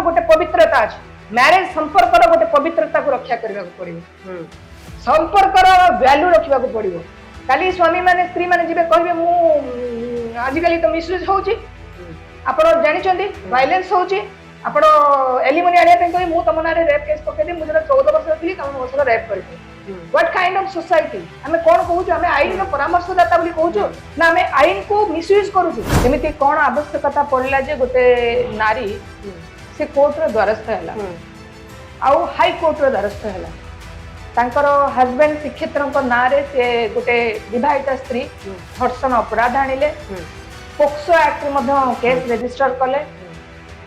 गोटे पवित्रता अच्छे मैरिज संपर्क गोटे पवित्रता को रक्षा करने को पड़ो संपर्क वैल्यू रखा पड़ो काली स्वामी माने स्त्री माने जीवे कहे मु आजिकल तो मिसयूज होची आपण जानिचंदी वायलेंस होची आपण एलिमनी आनिया पे कहि मु तम नारे रेप केस पके दे मु जरा 14 वर्ष थी तम मो सला रेप करते व्हाट काइंड ऑफ सोसाइटी हमें कोन कहू हमें आईन रो परामर्शदाता बोली कहू ना हमें आईन को मिसयूज करू एमिति कोन आवश्यकता पड़ला जे गोटे नारी से कोर्ट रो द्वारस्थ हैला आउ हाई कोर्ट रो द्वारस्थ हैला तांकर हस्बैंड श्रीक्षेत्र ना रे से गोटे विवाहित स्त्री धर्षण अपराध आनिले पोक्सो एक्ट केस रजिस्टर कले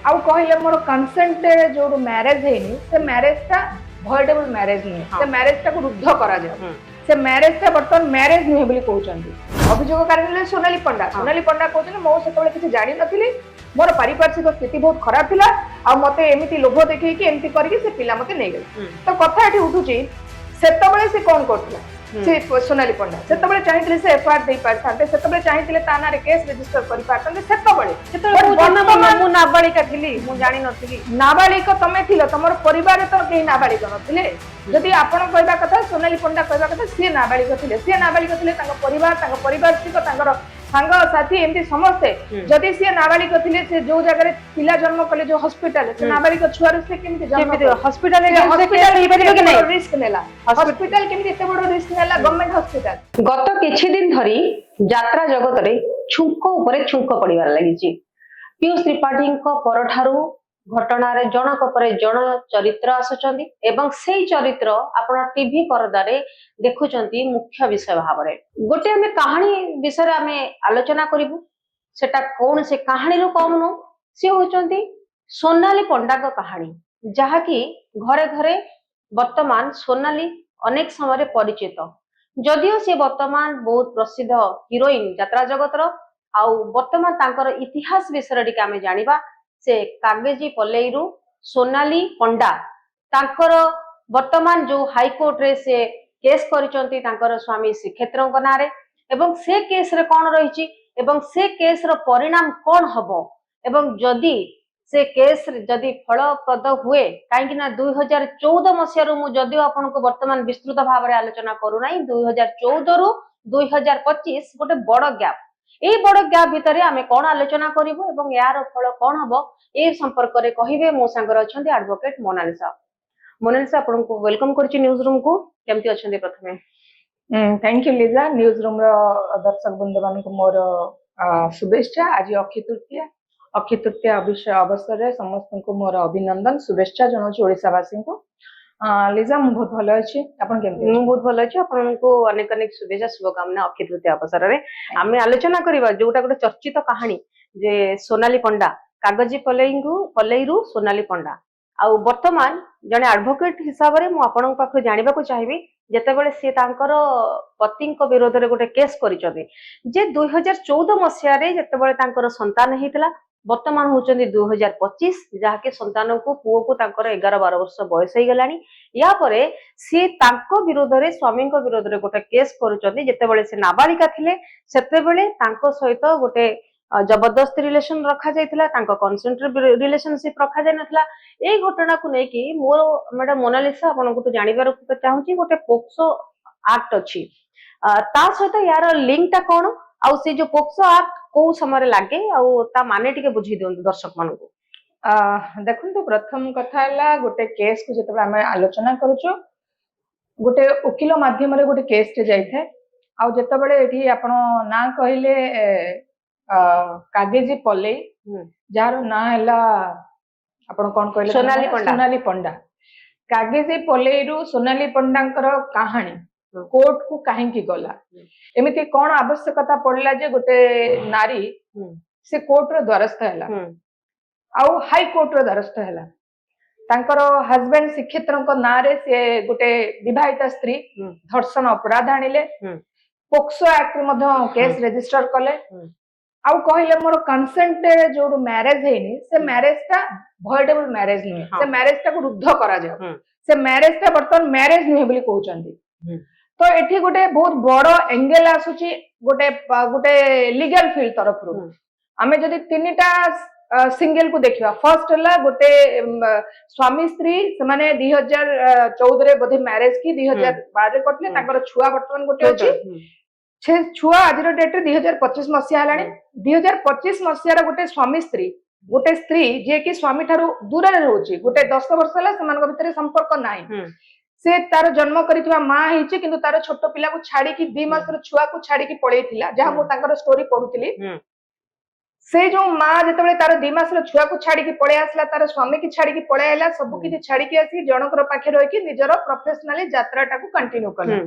आउ कहले मोर कंसेंट जो मैरिज हैनी से मैरिज टा भॉइडेबल मैरिज नहीं से मैरिज टा को रुद्ध करा जाए से मैरिज टा बर्तमान मैरिज नहीं बोली कहउचंदी अभियोगकारी सोनाली पंडा कहउछन मो सेतबेले किछि जानि नथिली मोर पारिपार्श्विक स्थिति बहुत खराब थिला आ मते एमिति लोभ देखै कि एमिति करके से पिला मते नै गेल तो कथा एठी उठुची सेतबेले से कोन करथिला से सोनाली पंडा सेतबेले चाहिथिले से एफआईआर देई पारथाते सेतबेले चाहिथिले ताना रे केस रजिस्टर करि पारथाते सेतबेले मु नाबालिका थिली मु जानि नथिली नाबालिका तमे थिलो तमर परिवार तो केही नाबालिका नथिले जदि आपण कहबा कथा सोनाली पंडा कहबा कथा से नाबालिका थिले तांग परिवार सिक तांगर सांग साथी एमती समस्ते जदि से नाबालिका थिले से जो जगह पिला जन्म कले जो हॉस्पिटल से नाबालिका छुआर से केमती जन्म हॉस्पिटल रिस्क नेला हॉस्पिटल केमती एते बड़ रिस्क नेला गवर्नमेंट हॉस्पिटल गत किछि दिन धरी यात्रा जगत रे छुंक ऊपर छुंक पड़िबार लागिछि पीयूष त्रिपाठी परठारु घटना रे जनक परे जन चरित्र आसुचंदी एवं सेई चरित्र आपण टीवी पर्दा रे देखुचंती मुख्य विषय भाबरे गोटे हमें कहानी विषय हमें आलोचना करिबु सेटा कोन से कहानी रो कम नो से होचंती सोनाली पंडा का कहानी जहा कि घरे घरे वर्तमान सोनाली अनेक समय परिचित जदियो से वर्तमान बहुत प्रसिद्ध हीरोइन यात्रा जगत रो आउ वर्तमान तांकर इतिहास विषय टिके आमे जानिबा से कागजी पल्लेईरु सोनाली पंडा तांकर वर्तमान जो हाई कोर्ट रे से केस करिसंती तांकर स्वामी श्रीक्षेत्र नारे एवं से केस रे कोन रहिछि एवं से केस रो परिणाम कोन हबो एवं जदि से केस जदि फलप्रद हुए काहेकि ना 2014 मसिया रु मु जदि आपन को वर्तमान विस्तृत भाव रे आलोचना करू नाही 2014 रु 2025 गोटे बड़ गैप ए बड़ गैप भितर आमे कोन आलोचना करिवो एवं यार फल कोन हबो ए संपर्क रे कहिबे मो संगर अछंती एडवोकेट मोनालिसा आपन को वेलकम करछि न्यूज रूम को केमति अछंती प्रथमे थैंक यू लीजा न्यूज रूम रो दर्शक बंधु मान को मोर शुभेच्छा आज अक्षय तृतीया अवसर रे समस्त को मोर अभिनंदन शुभेच्छा जनाउछि ओडिसावासी को लीजा मु बहुत भलो अछि आपन केमति मु बहुत भलो अछि आपन को अनेक अनेक शुभेच्छा शुभकामना अक्षय तृतीया अवसर रे आमे आलोचना करिबा जोटा गोटे चर्चित कहानी जे सोनाली पंडा कागजी पल्लेईरु सोनाली पंडा आ वर्तमान जने एडवोकेट हिसाब रे मु आपन पाखु जानिबा को चाहिबी जेतेबेले से तांकर पति विरोध रे गोटे केस करिसथि जे 2014 मसिया रे जेतेबेले तांकर संतान हेतिला वर्तमान होचंदी 2025 जहाँके संतान को पुओ को तांकर 11-12 वर्ष बयस हो गलानी या परे से तांको विरोध रे स्वामी को विरोध रे गोटे केस करूचंदी जेतेबेले से नाबालिका थिले सेतेबेले तांको सहित गोटे जबरदस्ती रिलेशन रखा जाइथिला तांको कंसेंट रिलेशनशिप रखा जाय नथला ए घटना को नै कि मोर मैडम मोनालिसा आपन को तो जानिबार चाहूची गोटे पोक्सो एक्ट अछि ता सहित यार लिंक ता कोन आउ से जो पोक्सो एक्ट को समय लागे आउ ता माने टिके बुझी दियंतु दर्शक मान को देखंतु प्रथम कथा हला गोटे केस को जतबे हम आलोचना करूचो गोटे वकील माध्यम रे गोटे केस टे जाय थे आउ जतबेले एठी आपण ना कहिले कागजी पल्लेई जार ना हला आपण कोन कहिले सोनाली पंडा कागजी पल्लेईरु सोनाली पंडांकर कहानी कोर्ट को कहीं की गला एमिति कोन आवश्यकता पड़ला जे गोटे नारी से कोर्ट रो द्वारस्थ हैला आउ हाई कोर्ट रो द्वारस्थ हैला तांकर हस्बैंड श्रीक्षेत्र ना रे से गोटे विवाहित स्त्री धर्षण अपराध आनिले पोक्सो एक्ट केस रजिस्टर कले आउ कहले मोर कंसेंट जो मैरिज हैनी से मैरिज टा भॉइडेबल मैरिज नहीं से मैरिज टा को रुद्ध करा जाए से मैरिज टा बर्तमान मैरिज नहीं बोली कहउचंदी तो एठी गोटे बहुत बड़ एंगल आसुची गोटे लीगल फील्ड तरफ रु आमे जदी तीनटा सिंगल को देखिबा फर्स्ट हला गोटे स्वामी स्त्री से माने 2014 रे बोधे मैरिज की 2012 रे करथले ताकर छुआ वर्तमान गोटे अछि छे छुआ आज डेट रे 2025 मसिया हलानी 2025 मसिया रे गोटे स्वामी स्त्री जे कि स्वामी ठारू दूर रे रहउची गोटे 10 वर्ष हला समान भितर संपर्क नाही से तार जन्म करितबा मां हिची किंतु तार छोट पिला को छाड़ी की 2 मास रो छुआ को छाड़ी की पळेइथिला जहा मो ताकर स्टोरी पढुतली से जो माँ जिते तार 2 मास छुआ को छाड़ी पड़े आसला तार स्वामी की छाड़ी पड़े आला सब किसी छाड़ी आसी जनकर पाखे रही निजर प्रोफेशनली यात्रा को कंटिन्यू कला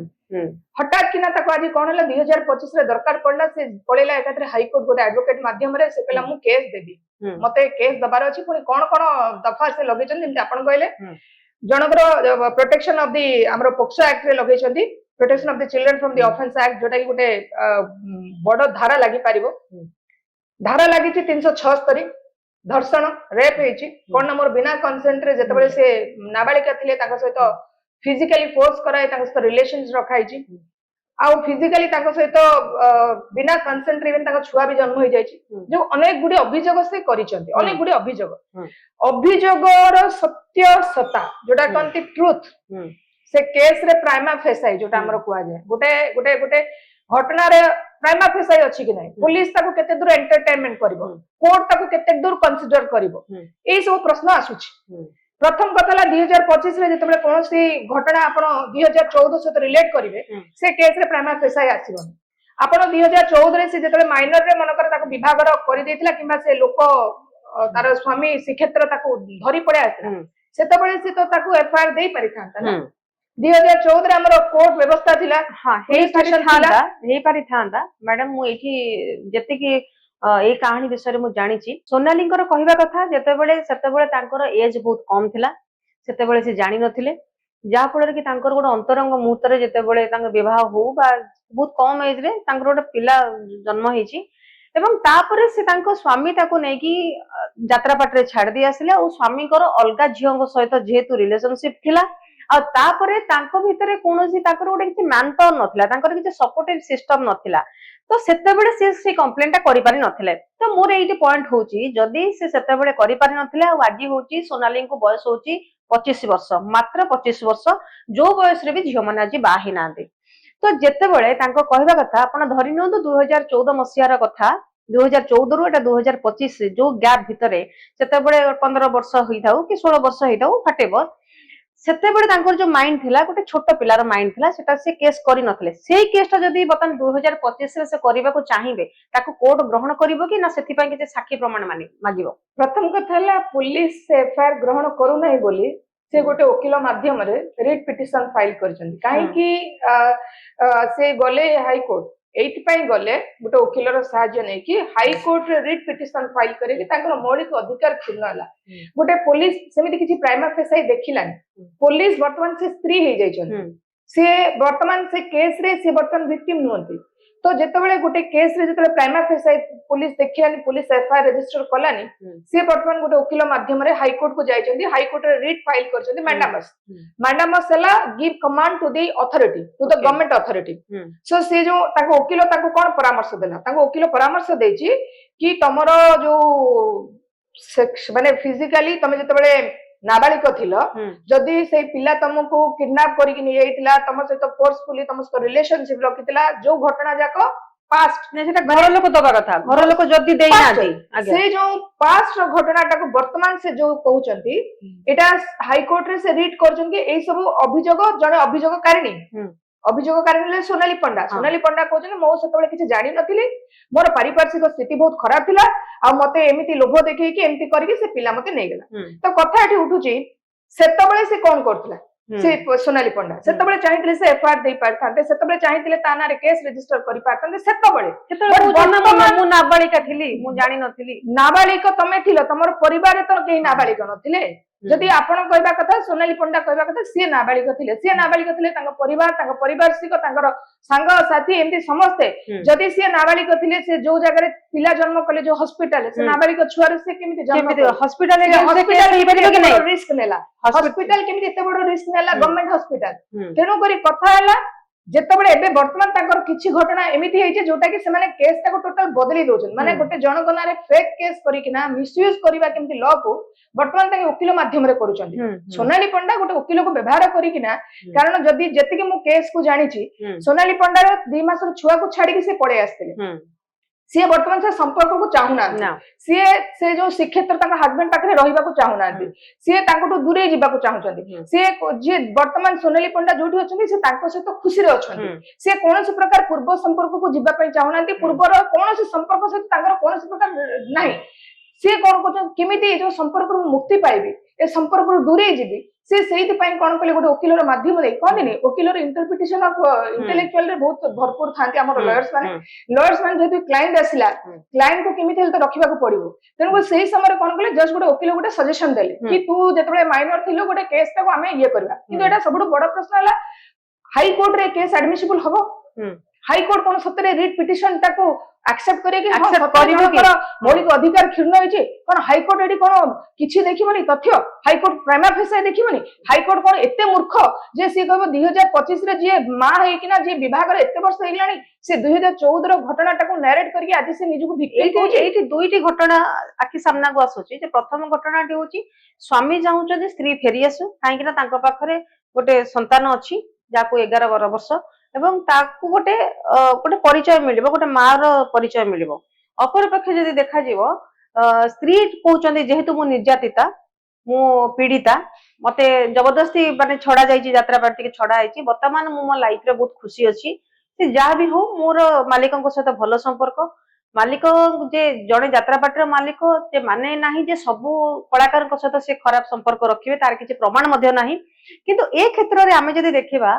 हठात कि आज कौन है 2025 रे दरकार पड़ला से पड़ेला एकाथरे हाईकोर्ट गोटे एडवोकेट माध्यम रे से कहला मु केस देबी मते केस दबार अछि पुनी कोन कोन दफा से लगेछन जेंति आपण कहले जनकर प्रोटेक्शन ऑफ द हमरो पोक्सो एक्ट रे लगेछन protection of the children from the offence act जोटा कि गोटे बड़ धारा लागि पारिबो धारा लगी 376 धर्षण रेप होइछि कोन नंबर बिना कंसेंट रे जतबेले से नाबालिका थिले ताका सहित फिजिकली फोर्स कराय ताका सहित रिलेशंस रखाइछि आ फिजिकली ताका सहित बिना कंसेंट रे ताका छुआ भी जन्म होई जाइछि जो अनेक गुडी अभियोग से करिसंती अनेक गुडी अभियोगर सत्य सता जोटा कोनती ट्रुथ से केस रे प्राइमा फेसाई जोटा हमर कुआ जाय गोटे घटना रे प्राइमा फेसाई अछि कि नहीं पुलिस ताको केते दूर एंटरटेनमेंट करिवो कोर्ट ताको केते दूर कंसीडर करिवो एई सब प्रश्न आसुछि प्रथम कथला 2025 रे जतबे कोनोसी घटना आपण 2014 सहित रिलेट करिवे से केस रे प्राइमा फेसाई आसीबो आपण 2014 रे से जतबे माइनर रे मनकर ताको विभागर करि देथिला किबा से लोक तार स्वामी श्रीक्षेत्र ताको धरि पड़े आसिला सेतबेले से तो ताको एफआईआर देई परिथांता ना 2014 हमर कोर्ट व्यवस्था थिला हां हे पारि थांदा मैडम मु एठी जते कि ए कहानी विषय रे मु जानि छी सोनालींकर कहिबा कथा सेतेबेले तांकर एज बहुत कम थिला सेतेबेले से जानि नथिले जा फଳରେ कि तांकर गोटे अंतरंग मुहूर्त रे जेतेबेले तांकर विवाह हो बा बहुत कम एज रे तांकर गोटे पिला जन्म हेची एवं तापरे से तांको स्वामी ताको नै कि यात्रा पाटरे छाड़ दी आसिले और स्वामी कर अलगा झियों सहित जेतु रिलेशनशिप थिला आ तापरे तांको भितरे कोनोसी ताकर गोटे कि मैन पावर नथिला तांकर कि सपोर्टिव सिस्टम नथिला तो सेतेबेले से कंप्लेंट टा करि पारि नथिले तो मोर एइटे पॉइंट होची जदी से सेतेबेले करि पारि नथिले आ आजि होची सोनाली को बयस होची 25 वर्ष मात्र 25 वर्ष जो बयस रे भी झियो माने आजि बाही नांदे तो जेतेबेले तांको कहबा कथा आपण धरि नंदु 2014 मसिया रा कथा 2014 रु एटा 2025 जो गैप भितरे सेतेबेले 15 वर्ष होइथाउ कि 16 वर्ष होइथाउ फटेबो सेतेबेले तांकर जो माइंड थिला गोटे छोट पिलार माइंड थिला सेटा से केस करि नथले सेही केसटा जदी बतन 2025 रे से करिबा को चाहिबे ताको कोर्ट ग्रहण करिवो कि ना सेति पय कि साक्षी प्रमाण मागिवो प्रथम कथा हला पुलिस से एफआईआर ग्रहण करू नाही बोली से गोटे वकील माध्यम रे रिट पिटिशन फाइल करछन काहे कि से गले हाई कोर्ट एइथ पय गले गोटे वकील रो सहाय्य नै कि हाई कोर्ट रे रिट पिटिशन फाइल करे कि ताकर मौलिक अधिकार क्षुण्ण हला गोटे पुलिस सेमिति किछि प्राइमा फेसाई देखिलानी पुलिस वर्तमान से स्त्री हे जाइछन से वर्तमान से केस रे से वर्तमान विक्टिम नहुंती तो जेतेबेले गोटे केस रे जेतेबेले प्राइमा फेसाई पुलिस देखियानी पुलिस एफआईआर रजिस्टर कलानी से वर्तमान गोटे वकील माध्यम रे हाई कोर्ट को जाइछन्ती हाई कोर्ट रे रिट फाइल करछन्ती मैंडामस हला give command to the authority to the government authority so से जो ताको वकील ताको कोन परामर्श देला ताको वकील परामर्श देछि कि तमरो जो माने फिजिकली तमे जेतेबेले नाबालिक थिलो जदी से पिला तुमको किडनैप करिक नि जाइतिला तम सहित फोर्सफुली तम सहित रिलेशनशिप रखितिला जो घटना जाको पास्ट ने सेटा घर लोक दबा कथा घर लोक जदी देई ना दे से जो पास्ट घटनाटा को वर्तमान से जो कहउचंती एटा हाई कोर्ट रे से रीड करछन कि एई सब अभियोग जने अभियोगकारिणी सोनाली पंडा कहछन मो सेतबेले किछि जानि नथिली मोर पारिपार्श्विक स्थिति बहुत खराब थिला आ मते एमिति लोभ देखै कि एमिति करिके से पिला मते नै गेला तो कथा एठी उठुची सेतबेले से कोन करथला से सोनाली पंडा सेतबेले चाहिथिले से एफआईआर देई पारथांते सेतबेले चाहिथिले ताना रे केस रजिस्टर करि पारथांते सेतबेले मु नाबालिका थिली मु जानि नथिली नाबालिका तमे थिलो तमर परिवार तो केही नाबालिका नथिले जदि आपण कहबा कथा सोनाली पंडा कहबा कथा से नाबालिका थिले तांको परिवारसिक तांकर संग साथी एमती समस्ते जदि से नाबालिका थिले से जो जगह रे पिला जन्म कले जो हॉस्पिटल से नाबालिका छुआ से केमिति जन्म हॉस्पिटल रिस्क नेला हॉस्पिटल केमिति एते बडो रिस्क नेला गवर्नमेंट हॉस्पिटल तेनो करी कथा हला ଯେତେବେଳେ ଏବେ ବର୍ତ୍ତମାନ ତାଙ୍କର କିଛି ଘଟଣା ଏମିତି ହେଇଛି ଯୋଉଟା କି ସେମାନେ କେସ୍ ଟାକୁ ଟୋଟାଲ ବଦଳି ଦଉଛନ୍ତି ମାନେ ଗୋଟେ ଜଣଙ୍କ ନାଁରେ ଫେକ୍ କେସ୍ କରିକିନା ମିସୟୁଜ କରିବା କେମିତି ଲ କୁ ବର୍ତ୍ତମାନ ତାଙ୍କେ ଓକିଲ ମାଧ୍ୟମରେ କରୁଛନ୍ତି ସୋନାଲି ପଣ୍ଡା ଗୋଟେ ଓକିଲକୁ ବ୍ୟବହାର କରିକିନା କାରଣ ଯଦି ଯେତିକି ମୁଁ କେସ୍ କୁ ଜାଣିଛି ସୋନାଲି ପଣ୍ଡାର 2 ମାସର ଛୁଆକୁ ଛାଡିକି ସେ ପଳେଇ ଆସିଥିଲେ ସିଏ ବର୍ତ୍ତମାନ ସେ ସମ୍ପର୍କକୁ ଚାହୁଁନାହାନ୍ତି ସିଏ ସେ ଯୋଉ ଶ୍ରୀକ୍ଷେତ୍ର ତାଙ୍କ ହଜବେଣ୍ଡ ପାଖରେ ରହିବାକୁ ଚାହୁଁନାହାନ୍ତି ସିଏ ତାଙ୍କଠୁ ଦୂରେଇ ଯିବାକୁ ଚାହୁଁଛନ୍ତି ସିଏ ଯିଏ ବର୍ତ୍ତମାନ ସୋନାଲି ପଣ୍ଡା ଯୋଉଠି ଅଛନ୍ତି ସେ ତାଙ୍କ ସହିତ ଖୁସିରେ ଅଛନ୍ତି ସିଏ କୌଣସି ପ୍ରକାର ପୂର୍ବ ସମ୍ପର୍କକୁ ଯିବା ପାଇଁ ଚାହୁଁନାହାନ୍ତି ପୂର୍ବର କୌଣସି ସମ୍ପର୍କ ସହିତ ତାଙ୍କର କୌଣସି ପ୍ରକାର ନାହିଁ ସିଏ କଣ କରୁଛନ୍ତି କେମିତି ଏ ଯୋଉ ସମ୍ପର୍କରୁ ମୁକ୍ତି ପାଇବି ଏ ସମ୍ପର୍କରୁ ଦୂରେଇ ଯିବି ସେ ସେଇଥିପାଇଁ କଣ କଲେ ଗୋଟେ ଓକିଲର ମାଧ୍ୟମ ଦେଇ କହନ୍ତିନି ଓକିଲର ଇଣ୍ଟରପ୍ରିଟେସନ ଅଫ ଇଣ୍ଟେଲେକ୍ଚୁଆଲ ରେ ବହୁତ ଭରପୁର ଥାନ୍ତି ଆମର ଲୟର୍ସ ମାନେ ଯେହେତୁ କ୍ଲାଏଣ୍ଟ ଆସିଲା କ୍ଲାଏଣ୍ଟ କୁ କେମିତି ହେଲେ ତ ରଖିବାକୁ ପଡିବ ତେଣୁ ସେଇ ସମୟରେ କଣ କଲେ ଜଷ୍ଟ ଗୋଟେ ଓକିଲ ଗୋଟେ ସଜେସନ ଦେଲେ କି ତୁ ଯେତେବେଳେ ମାଇନର ଥିଲୁ ଗୋଟେ କେସ୍ ଟାକୁ ଆମେ ଇଏ କରିବା କିନ୍ତୁ ଏଇଟା ସବୁଠୁ ବଡ ପ୍ରଶ୍ନ ହେଲା ହାଇକୋର୍ଟ ରେ କେସ୍ ଆଡମିସିବଲ ହବ ହାଇକୋର୍ଟ କଣ ସତରେ ରିଟ୍ ପିଟିସନ ଟାକୁ ଆକ୍ସେପ୍ଟ କରିବେ କି ମୌଳିକ ଅଧିକାର କ୍ଷୁର୍ଣ୍ଣ ହେଇଛି କଣ ହାଇକୋର୍ଟ ଏଠି କଣ କିଛି ଦେଖିବନି ତଥ୍ୟ ହାଇକୋର୍ଟ ପ୍ରାଇମା ଫେସିଆ ଦେଖିବନି ହାଇକୋର୍ଟ କଣ ଏତେ ମୂର୍ଖ ଯେ ସିଏ କହିବ 2025 ରେ ଯିଏ ମା ହେଇକିନା ଯିଏ ବିବାହରେ ଏତେ ବର୍ଷ ହେଇଗଲାଣି ସେ 2014 ର ଘଟଣାଟାକୁ ନାରେଟ କରିକି ଆଜି ସେ ନିଜକୁ ଏଇଠି ଦୁଇଟି ଘଟଣା ଆଖି ସାମ୍ନାକୁ ଆସୁଛି ଯେ ପ୍ରଥମ ଘଟଣାଟି ହଉଛି ସ୍ୱାମୀ ଚାହୁଁଛନ୍ତି ସ୍ତ୍ରୀ ଫେରି ଆସୁ କାହିଁକି ନା ତାଙ୍କ ପାଖରେ ଗୋଟେ ସନ୍ତାନ ଅଛି ଯାହାକୁ 11 ବର୍ଷ ଏବଂ ତାକୁ ଗୋଟେ ପରିଚୟ ମିଳିବ ଗୋଟେ ମା ର ପରିଚୟ ମିଳିବ ଅପରପକ୍ଷେ ଯଦି ଦେଖାଯିବ ସ୍ତ୍ରୀ କହୁଛନ୍ତି ଯେହେତୁ ମୁଁ ନିର୍ଯାତିତା ମୁଁ ପୀଡ଼ିତା ମତେ ଜବରଦସ୍ତି ମାନେ ଛଡା ଯାଇଛି ଯାତ୍ରା ପାର୍ଟି ଟିକେ ଛଡା ହେଇଛି ବର୍ତ୍ତମାନ ମୁଁ ମୋ ଲାଇଫରେ ବହୁତ ଖୁସି ଅଛି ସେ ଯାହା ବି ହଉ ମୋର ମାଲିକଙ୍କ ସହିତ ଭଲ ସମ୍ପର୍କ ମାଲିକ ଯେ ଜଣେ ଯାତ୍ରା ପାର୍ଟିର ମାଲିକ ସେ ମାନେ ନାହିଁ ଯେ ସବୁ କଳାକାରଙ୍କ ସହିତ ସେ ଖରାପ ସମ୍ପର୍କ ରଖିବେ ତାର କିଛି ପ୍ରମାଣ ମଧ୍ୟ ନାହିଁ କିନ୍ତୁ ଏ କ୍ଷେତ୍ରରେ ଆମେ ଯଦି ଦେଖିବା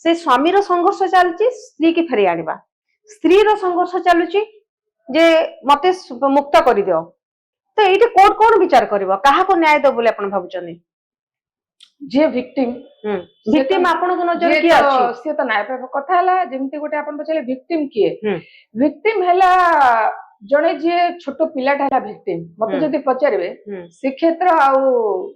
ସେ ସ୍ୱାମୀର ସଂଘର୍ଷ ଚାଲିଛି ସ୍ତ୍ରୀ କି ଫେରି ଆଣିବା ସ୍ତ୍ରୀର ସଂଘର୍ଷ ଚାଲୁଛି ଯେ ମତେ ମୁକ୍ତ କରିଦିଅ ତ ଏଇଠି କୋର୍ଟ କଣ ବିଚାର କରିବ କାହାକୁ ନ୍ୟାୟ ଦବ ବୋଲି ଆପଣ ଭାବୁଛନ୍ତି ଯିଏ ଭିକ୍ଟିମ ଭିକ୍ଟିମ ଆପଣଙ୍କ ନଜରରେ କିଏ ଅଛି ସିଏ ତ ନ୍ୟାୟ ପାଇବ କଥା ହେଲା ଯେମିତି ଗୋଟେ ଆପଣ ପଚାରିଲେ ଭିକ୍ଟିମ କିଏ ଭିକ୍ଟିମ ହେଲା ଜଣେ ଯିଏ ଛୋଟ ପିଲାଟା ହେଲା ଭିକ୍ଟିମ ମତେ ଯଦି ପଚାରିବେ ଶ୍ରୀକ୍ଷେତ୍ର ଆଉ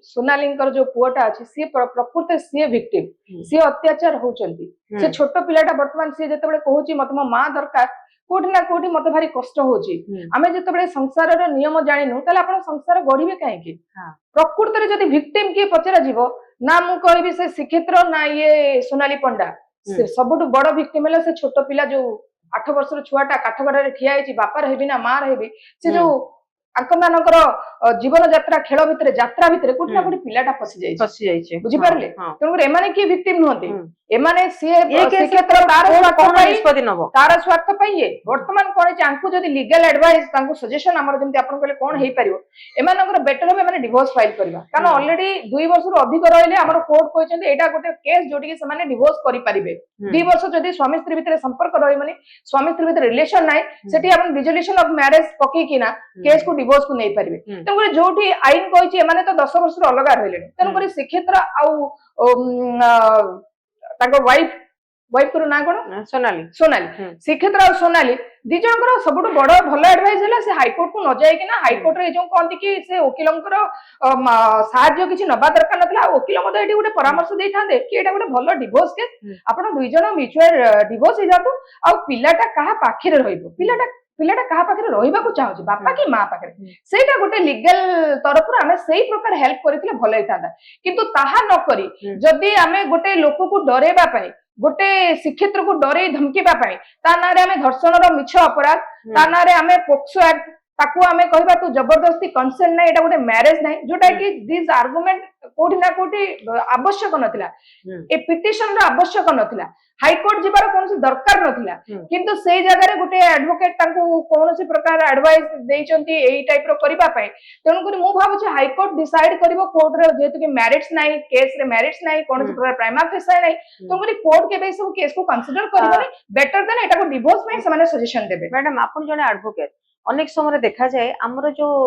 ସୋନାଲିଙ୍କର ଯୋଉ ପୁଅଟା ଅଛି ସିଏ ପ୍ରକୃତରେ ସିଏ ଭିକ୍ଟିମ ସିଏ ଅତ୍ୟାଚାର ହଉଛନ୍ତି ସେ ଛୋଟ ପିଲାଟା ବର୍ତ୍ତମାନ ସିଏ ଯେତେବେଳେ କହୁଛି ମତେ ମୋ ମା ଦରକାର କୋଉଠି ନା କୋଉଠି ମତେ ଭାରି କଷ୍ଟ ହଉଛି ଆମେ ଯେତେବେଳେ ସଂସାରର ନିୟମ ଜାଣିନୁ ତାହେଲେ ଆପଣ ସଂସାର ଗଢିବେ କାହିଁକି ପ୍ରକୃତରେ ଯଦି ଭିକ୍ଟିମ କିଏ ପଚରା ଯିବ ନା ମୁଁ କହିବି ସେ ଶ୍ରୀକ୍ଷେତ୍ର ନା ଇଏ ସୋନାଲି ପଣ୍ଡା ସବୁଠୁ ବଡ ଭିକ୍ଟିମ ହେଲା ସେ ଛୋଟ ପିଲା ଯୋଉ 8 ବର୍ଷର ଛୁଆଟା କାଠଗଡାରେ ଠିଆ ହେଇଛି ବାପାର ହେବି ନା ମାର ହେବି ସେ ଯୋଉ ଆଙ୍କ ମାନଙ୍କର ଜୀବନ ଯାତ୍ରା ଖେଳ ଭିତରେ ଯାତ୍ରା ଭିତରେ କୋଉଠି ନା କୋଉଠି ପିଲାଟା ଫସି ଯାଇଛି ବୁଝିପାରିଲେ ତେଣୁକରି ଏମାନେ କିଏ ଭିକ୍ଟିମ ନୁହନ୍ତି ଏମାନେ ସିଏ ତାର ସ୍ୱାର୍ଥ ପାଇଁ ଇଏ ବର୍ତ୍ତମାନ କଣ ହେଇଛି ଆଙ୍କୁ ଯଦି ଲିଗାଲ ଆଡଭାଇସ ତାଙ୍କୁ ସଜେସନ ଆମର ଯେମିତି ଆପଣ କହିଲେ କଣ ହେଇପାରିବ ଏମାନଙ୍କର ବେଟର ହବ ଏମାନେ ଡିଭୋର୍ସ ଫାଇଲ କରିବା କାରଣ ଅଲରେଡି 2 ବର୍ଷରୁ ଅଧିକ ରହିଲେ ଆମର କୋର୍ଟ କହିଛନ୍ତି ଏଇଟା ଗୋଟେ କେସ୍ ଯୋଉଠିକି ସେମାନେ ଡିଭୋର୍ସ କରିପାରିବେ 2 ବର୍ଷ ଯଦି ସ୍ୱାମୀ ସ୍ତ୍ରୀ ଭିତରେ ସମ୍ପର୍କ ରହିବନି ସ୍ୱାମୀ ସ୍ତ୍ରୀ ଭିତରେ ରିଲେସନ ନାହିଁ ସେଠି ଆପଣ ରିଜଲ୍ୟୁସନ ଅଫ ମ୍ୟାରେଜ ପକେଇକିନା କେସ୍ କୁ ଡିଭୋର୍ସ କୁ ନେଇ ପାରିବେ ତେଣୁକରି ଯୋଉଠି ଆଇନ କହିଛି ଏମାନେ ତ 10 ବର୍ଷରୁ ଅଲଗା ରହିଲେଣି ତେଣୁକରି ଶ୍ରୀକ୍ଷେତ୍ର ଆଉ ତାଙ୍କ ୱାଇଫ ର ନାଁ କଣ ସୋନାଲି ଶ୍ରୀକ୍ଷେତ୍ର ଆଉ ସୋନାଲି ଦି ଜଣଙ୍କର ସବୁଠୁ ବଡ ଭଲ ଆଡଭାଇସ ହେଲା ସେ ହାଇକୋର୍ଟ କୁ ନ ଯାଇକିନା ହାଇକୋର୍ଟରେ ଏଇ ଯୋଉ କହନ୍ତି କି ସେ ଓକିଲଙ୍କର ସାହାଯ୍ୟ କିଛି ନବା ଦରକାର ନଥିଲା ଆଉ ଓକିଲ ମଧ୍ୟ ଏଠି ଗୋଟେ ପରାମର୍ଶ ଦେଇଥାନ୍ତେ କି ଏଇଟା ଗୋଟେ ଭଲ ଡିଭୋର୍ସ କେସ୍ ଆପଣ 2 ଜଣ ମ୍ୟୁଚୁଆଲ ଡିଭୋର୍ସ ହେଇଯାଆନ୍ତୁ ଆଉ ପିଲାଟା କାହା ପାଖରେ ରହିବ ପିଲାଟା କାହା ପାଖରେ ରହିବାକୁ ଚାହୁଁଛି ବାପା କି ମା ପାଖରେ ସେଇଟା ଗୋଟେ ଲିଗାଲ ତରଫରୁ ଆମେ ସେଇ ପ୍ରକାର ହେଲ୍ପ କରିଥିଲେ ଭଲ ହେଇଥାନ୍ତା କିନ୍ତୁ ତାହା ନକରି ଯଦି ଆମେ ଗୋଟେ ଲୋକକୁ ଡରେଇବା ପାଇଁ ଗୋଟେ ଶ୍ରୀକ୍ଷେତ୍ରକୁ ଡରେଇ ଧମକିବା ପାଇଁ ତା ନାଁରେ ଆମେ ଧର୍ଷଣର ମିଛ ଅପରାଧ ତା ନାଁରେ ଆମେ ପୋକ୍ସୋ ଆକ୍ଟ ତାକୁ ଆମେ କହିବା ତୁ ଜବରଦସ୍ତି କନସେଣ୍ଟ ନାହିଁ ଏଇଟା ଗୋଟେ ମ୍ୟାରେଜ ନାହିଁ ଯୋଉଟା କି ଦିସ୍ ଆର୍ଗୁମେଣ୍ଟ କୋଉଠି ନା କୋଉଠି ଆବଶ୍ୟକ ନଥିଲା ଏ ପିଟିସନ ର ଆବଶ୍ୟକ ନଥିଲା ହାଇକୋର୍ଟ ଯିବାର କୌଣସି ଦରକାର ନଥିଲା କିନ୍ତୁ ସେଇ ଜାଗାରେ ଗୋଟେ ଆଡଭୋକେଟ ତାଙ୍କୁ କୌଣସି ପ୍ରକାର ଆଡଭାଇସ ଦେଇଛନ୍ତି ଏଇ ଟାଇପ ର କରିବା ପାଇଁ ତେଣୁକରି ମୁଁ ଭାବୁଛି ହାଇକୋର୍ଟ ଡିସାଇଡ କରିବ କୋର୍ଟରେ ଯେହେତୁ କି ମ୍ୟାରିଟ୍ସ ନାହିଁ କେସରେ ମ୍ୟାରିଟ୍ସ ନାହିଁ କୌଣସି ପ୍ରକାର ପ୍ରାଇମା ଫେସି ନାହିଁ ତେଣୁକରି କୋର୍ଟ କେବେ ସବୁ କେସକୁ କନସିଡର କରିବନି ବେଟର ଦେନ ଏଟାକୁ ଡିଭୋର୍ସ ପାଇଁ ସେମାନେ ସଜେସନ ଦେବେ ମ୍ୟାଡାମ ଆପଣ ଜଣେ ଆଡଭୋକେଟ ଅନେକ ସମୟରେ ଦେଖାଯାଏ ଆମର ଯୋଉ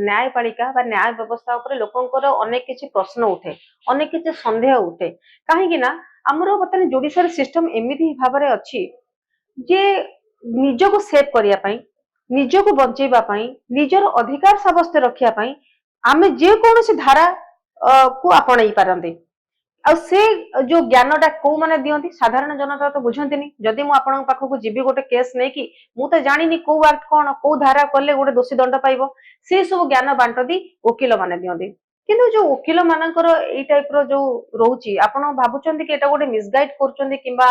ନ୍ୟାୟପାଳିକା ବା ନ୍ୟାୟ ବ୍ୟବସ୍ଥା ଉପରେ ଲୋକଙ୍କର ଅନେକ କିଛି ପ୍ରଶ୍ନ ଉଠେ ଅନେକ କିଛି ସନ୍ଦେହ ଉଠେ କାହିଁକି ନା ଆମର ବର୍ତ୍ତମାନ ଜୁଡିସିଆଲ ସିଷ୍ଟମ ଏମିତି ଭାବରେ ଅଛି ଯେ ନିଜକୁ ସେଭ କରିବା ପାଇଁ ନିଜକୁ ବଞ୍ଚେଇବା ପାଇଁ ନିଜର ଅଧିକାର ସାବ୍ୟସ୍ତ ରଖିବା ପାଇଁ ଆମେ ଯେକୌଣସି ଧାରା କୁ ଆପଣେଇ ପାରନ୍ତି ଆଉ ସେ ଯୋଉ ଜ୍ଞାନଟା କୋଉ ମାନେ ଦିଅନ୍ତି ସାଧାରଣ ଜନତା ତ ବୁଝନ୍ତିନି ଯଦି ମୁଁ ଆପଣଙ୍କ ପାଖକୁ ଯିବି ଗୋଟେ କେସ୍ ନେଇକି ମୁଁ ତ ଜାଣିନି କୋଉ ଆକ୍ଟ କଣ କୋଉ ଧାରା କଲେ ଗୋଟେ ଦୋଷୀ ଦଣ୍ଡ ପାଇବ ସେ ସବୁ ଜ୍ଞାନ ବାଣ୍ଟନ୍ତି ଓକିଲ ମାନେ ଦିଅନ୍ତି କିନ୍ତୁ ଯୋଉ ଓକିଲ ମାନଙ୍କର ଏଇ ଟାଇପ ର ଯୋଉ ରହୁଛି ଆପଣ ଭାବୁଛନ୍ତି କି ଏଟା ଗୋଟେ ମିସଗାଇଡ କରୁଛନ୍ତି କିମ୍ବା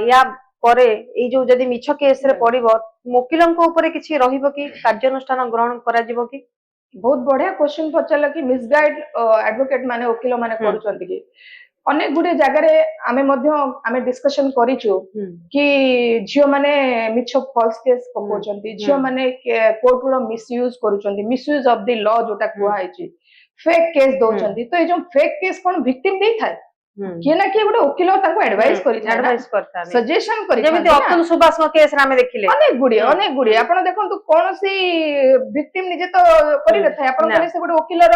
ୟା ପରେ ଏଇ ଯୋଉ ଯଦି ମିଛ କେସ୍ ରେ ପଡିବ ଓକିଲଙ୍କ ଉପରେ କିଛି ରହିବ କି କାର୍ଯ୍ୟାନୁଷ୍ଠାନ ଗ୍ରହଣ କରାଯିବ କି? ବହୁତ ବଢିଆ କ୍ୱେଶ୍ଚନ ପଚାରିଲ କି ମିସଗାଇଡ ଆଡଭୋକେଟ ମାନେ ଓକିଲ ମାନେ କରୁଛନ୍ତି କି ଅନେକ ଗୁଡିଏ ଜାଗାରେ ଆମେ ଡିସ୍କସନ କରିଛୁ କି ଝିଅ ମାନେ ମିଛ ଫଲ୍ସ କେସ୍ ପକାଉଛନ୍ତି ଝିଅ ମାନେ କୋର୍ଟ ର ମିସୟୁଜ କରୁଛନ୍ତି ମିସୟୁଜ ଅଫ ଦି ଲ ଯୋଉଟା କୁହାଯାଇଛି ଫେକ୍ କେସ୍ ଦଉଛନ୍ତି ତ ଏଇ ଯୋଉ ଫେକ୍ କେସ୍ କଣ ଭିକ୍ଟିମ ଦେଇଥାଏ କିଏ ନା କିଏ ଗୋଟେ ଓକିଲ ତାଙ୍କୁ ଆଡଭାଇସ କରିଥାଏ ସଜେସନ ଯେମିତି ଅତୁଲ ସୁବାସଙ୍କ କେସ୍ ରେ ଆମେ ଦେଖିଲେ ଅନେକ ଗୁଡିଏ ଆପଣ ଦେଖନ୍ତୁ କୌଣସି ଭିକ୍ଟିମ ନିଜେ ତ କରିନଥାଏ ଆପଣ କହିଲେ ସେ ଗୋଟେ ଓକିଲର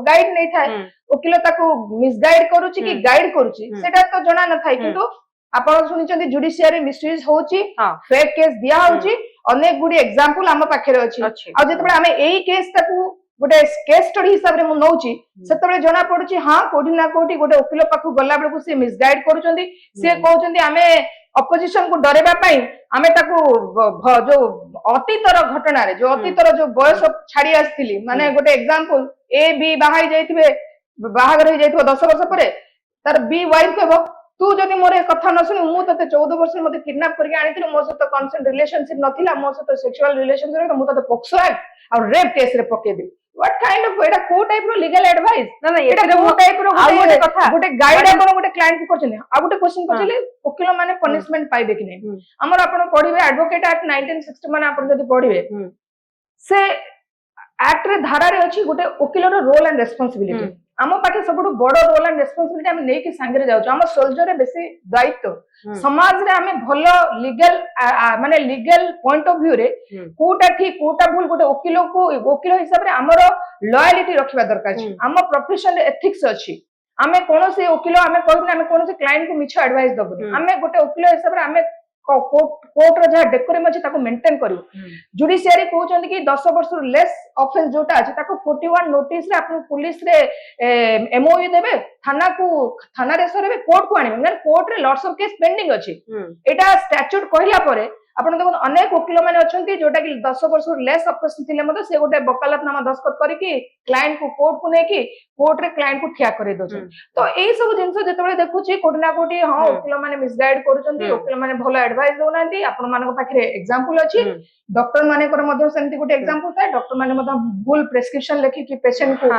ଗାଇଡ ନେଇଥାଏ ଓକିଲ ତାକୁ ମିସଗାଇଡ କରୁଛି କି ଗାଇଡ କରୁଛି ସେଟା ତ ଜଣା ନଥାଏ କିନ୍ତୁ ଆପଣ ଶୁଣିଛନ୍ତି ଜୁଡିସିଆରୀ ମିସୟୁଜ ହଉଛି ଫେକ୍ କେସ୍ ଦିଆ ହଉଛି ଅନେକ ଗୁଡିଏ ଏକ୍ସାମ୍ପଲ ଆମ ପାଖରେ ଅଛି ଆଉ ଯେତେବେଳେ ଆମେ ଏଇ କେସ୍ ଟାକୁ ଗୋଟେ କେସ୍ ଷ୍ଟଡି ହିସାବରେ ମୁଁ ନଉଛି ସେତେବେଳେ ଜଣା ପଡୁଛି ହଁ କୋଉଠି ନା କୋଉଠି ଗୋଟେ ଓକିଲ ପାଖକୁ ଗଲା ବେଳକୁ ସେ ମିସଗାଇଡ କରୁଛନ୍ତି ସେ କହୁଛନ୍ତି ଆମେ ଅପୋଜିସନ କୁ ଡରେଇବା ପାଇଁ ଆମେ ତାକୁ ଯୋଉ ଅତୀତର ଘଟଣାରେ ଯୋଉ ଅତୀତର ଯୋଉ ବୟସ ଛାଡି ଆସିଥିଲି ମାନେ ଗୋଟେ ଏକ୍ସାମ୍ପଲ ଏ ବି ବାହା ହେଇଯାଇଥିବେ ବାହାଘର ହେଇଯାଇଥିବ 10 ବର୍ଷ ପରେ ତାର ବି ୱାଇଫ କହିବ ତୁ ଯଦି ମୋର ଏ କଥା ନ ଶୁଣି ମୁଁ ତତେ 14 ବର୍ଷରେ ମତେ କିଡନାପ କରିକି ଆଣିଥିଲି ମୋ ସହିତ କନସେଣ୍ଟ ରିଲେସନସିପ ନଥିଲା ମୋ ସହିତ ସେକ୍ସୁଆଲ ରିଲେସନସିପ ମୁଁ ତତେ ପୋକ୍ସୋ ଆକ୍ଟ ଆଉ ରେପ୍ କେସରେ ପକେଇଦେବି what kind of ଏଟା କୋଉ ଟାଇପ ର ଲିଗାଲ ଆଡଭାଇସ ଏଟା କୋଉ ଟାଇପ ର ଗୋଟେ ଗାଇଡ ଆପଣ ଗୋଟେ କ୍ଲାଏଣ୍ଟ କୁ କରୁଛନ୍ତି ଆଉ ଗୋଟେ କ୍ୱେଶ୍ଚନ ପଚାରିଲେ ଓକିଲ ମାନେ ପନିଶମେଣ୍ଟ ପାଇବେ କି ନାହିଁ ଆମର ଆପଣ ପଢିବେ ଆଡଭୋକେଟ ଆକ୍ଟ 1960 ମାନେ ଆପଣ ଯଦି ପଢିବେ ସେ ଆକ୍ଟ ରେ ଧାରାରେ ଅଛି ଗୋଟେ ଓକିଲର ରୋଲ ଆଣ୍ଡ ରେସ୍ପନ୍ସିବିଲିଟି ଆମ ପାଖେ ସବୁଠୁ ବଡ ରୋଲ ଆଣ୍ଡ ରେସ୍ପନ୍ସିବିଲିଟି ଆମେ ନେଇକି ସାଙ୍ଗରେ ଯାଉଛୁ ଆମ ସୋଲଜରରେ ବେଶୀ ଦାୟିତ୍ୱ ସମାଜରେ ଆମେ ଭଲ ଲିଗାଲ ମାନେ ଲିଗାଲ ପଏଣ୍ଟ ଅଫ ଭ୍ୟୁ ରେ କୋଉଟା ଠିକ କୋଉଟା ଭୁଲ ଗୋଟେ ଓକିଲ ହିସାବରେ ଆମର ଲୟାଲିଟି ରଖିବା ଦରକାର ଅଛି ଆମ ପ୍ରଫେସନରେ ଏଥିକ୍ସ ଅଛି ଆମେ କୌଣସି ଓକିଲ ଆମେ କହିବୁନି ଆମେ କୌଣସି କ୍ଲାଏଣ୍ଟକୁ ମିଛ ଆଡଭାଇସ ଦବୁନି ଆମେ ଗୋଟେ ଓକିଲ ହିସାବରେ ଆମେ କୋର୍ଟର ଯାହା ଡେକୋରମ ଅଛି ତାକୁ ମେଣ୍ଟେନ କରିବୁ ଜୁଡିସିଆରୀ କହୁଛନ୍ତି କି 10 ବର୍ଷରୁ ଲେସ୍ ଅଫେନ୍ସ ଯୋଉଟା ଅଛି ତାକୁ 41 ନୋଟିସରେ ଆପଣ ପୁଲିସରେ ଏମଓୟୁ ଦେବେ ଥାନାରେ ସରେଇବେ କୋର୍ଟକୁ ଆଣିବେ କୋର୍ଟରେ ଲଟ୍ସ ଅଫ କେସ୍ ପେଣ୍ଡିଂ ଅଛି ଏଇଟା ଷ୍ଟାଚ୍ୟୁଟ କହିଲା ପରେ ଆପଣ ଦେଖନ୍ତୁ ଅନେକ ଓକିଲ ମାନେ ଅଛନ୍ତି ଯୋଉଟା କି 10 ବର୍ଷରୁ ଲେସ୍ ଅଫେନ୍ସ ଥିଲେ ମଧ୍ୟ ସେ ଗୋଟେ ବକାଲତନାମା ଦସ୍ତଖତ କରିକି କ୍ଲାଏଣ୍ଟକୁ କୋର୍ଟକୁ ନେଇକି କୋର୍ଟରେ କ୍ଲାଏଣ୍ଟକୁ ଠିଆ କରେଇ ଦଉଛନ୍ତି ତ ଏଇ ସବୁ ଜିନିଷ ଯେତେବେଳେ ଦେଖୁଛି କୋଉଠି ନା କୋଉଠି ହଁ ଓକିଲ ମାନେ ମିସଗାଇଡ କରୁଛନ୍ତି ଓକିଲ ମାନେ ଭଲ ଆଡଭାଇସ ଦଉନାହାନ୍ତି ଆପଣ ମାନଙ୍କ ପାଖରେ ଏକ୍ସାମ୍ପଲ ଅଛି ଡକ୍ଟର ମାନଙ୍କର ମଧ୍ୟ ସେମିତି ଗୋଟେ ଏକ୍ସାମ୍ପଲ ଥାଏ ଡକ୍ଟର ମାନେ ମଧ୍ୟ ଭୁଲ ପ୍ରେସକ୍ରିପସନ ଲେଖିକି ପେସେଣ୍ଟକୁ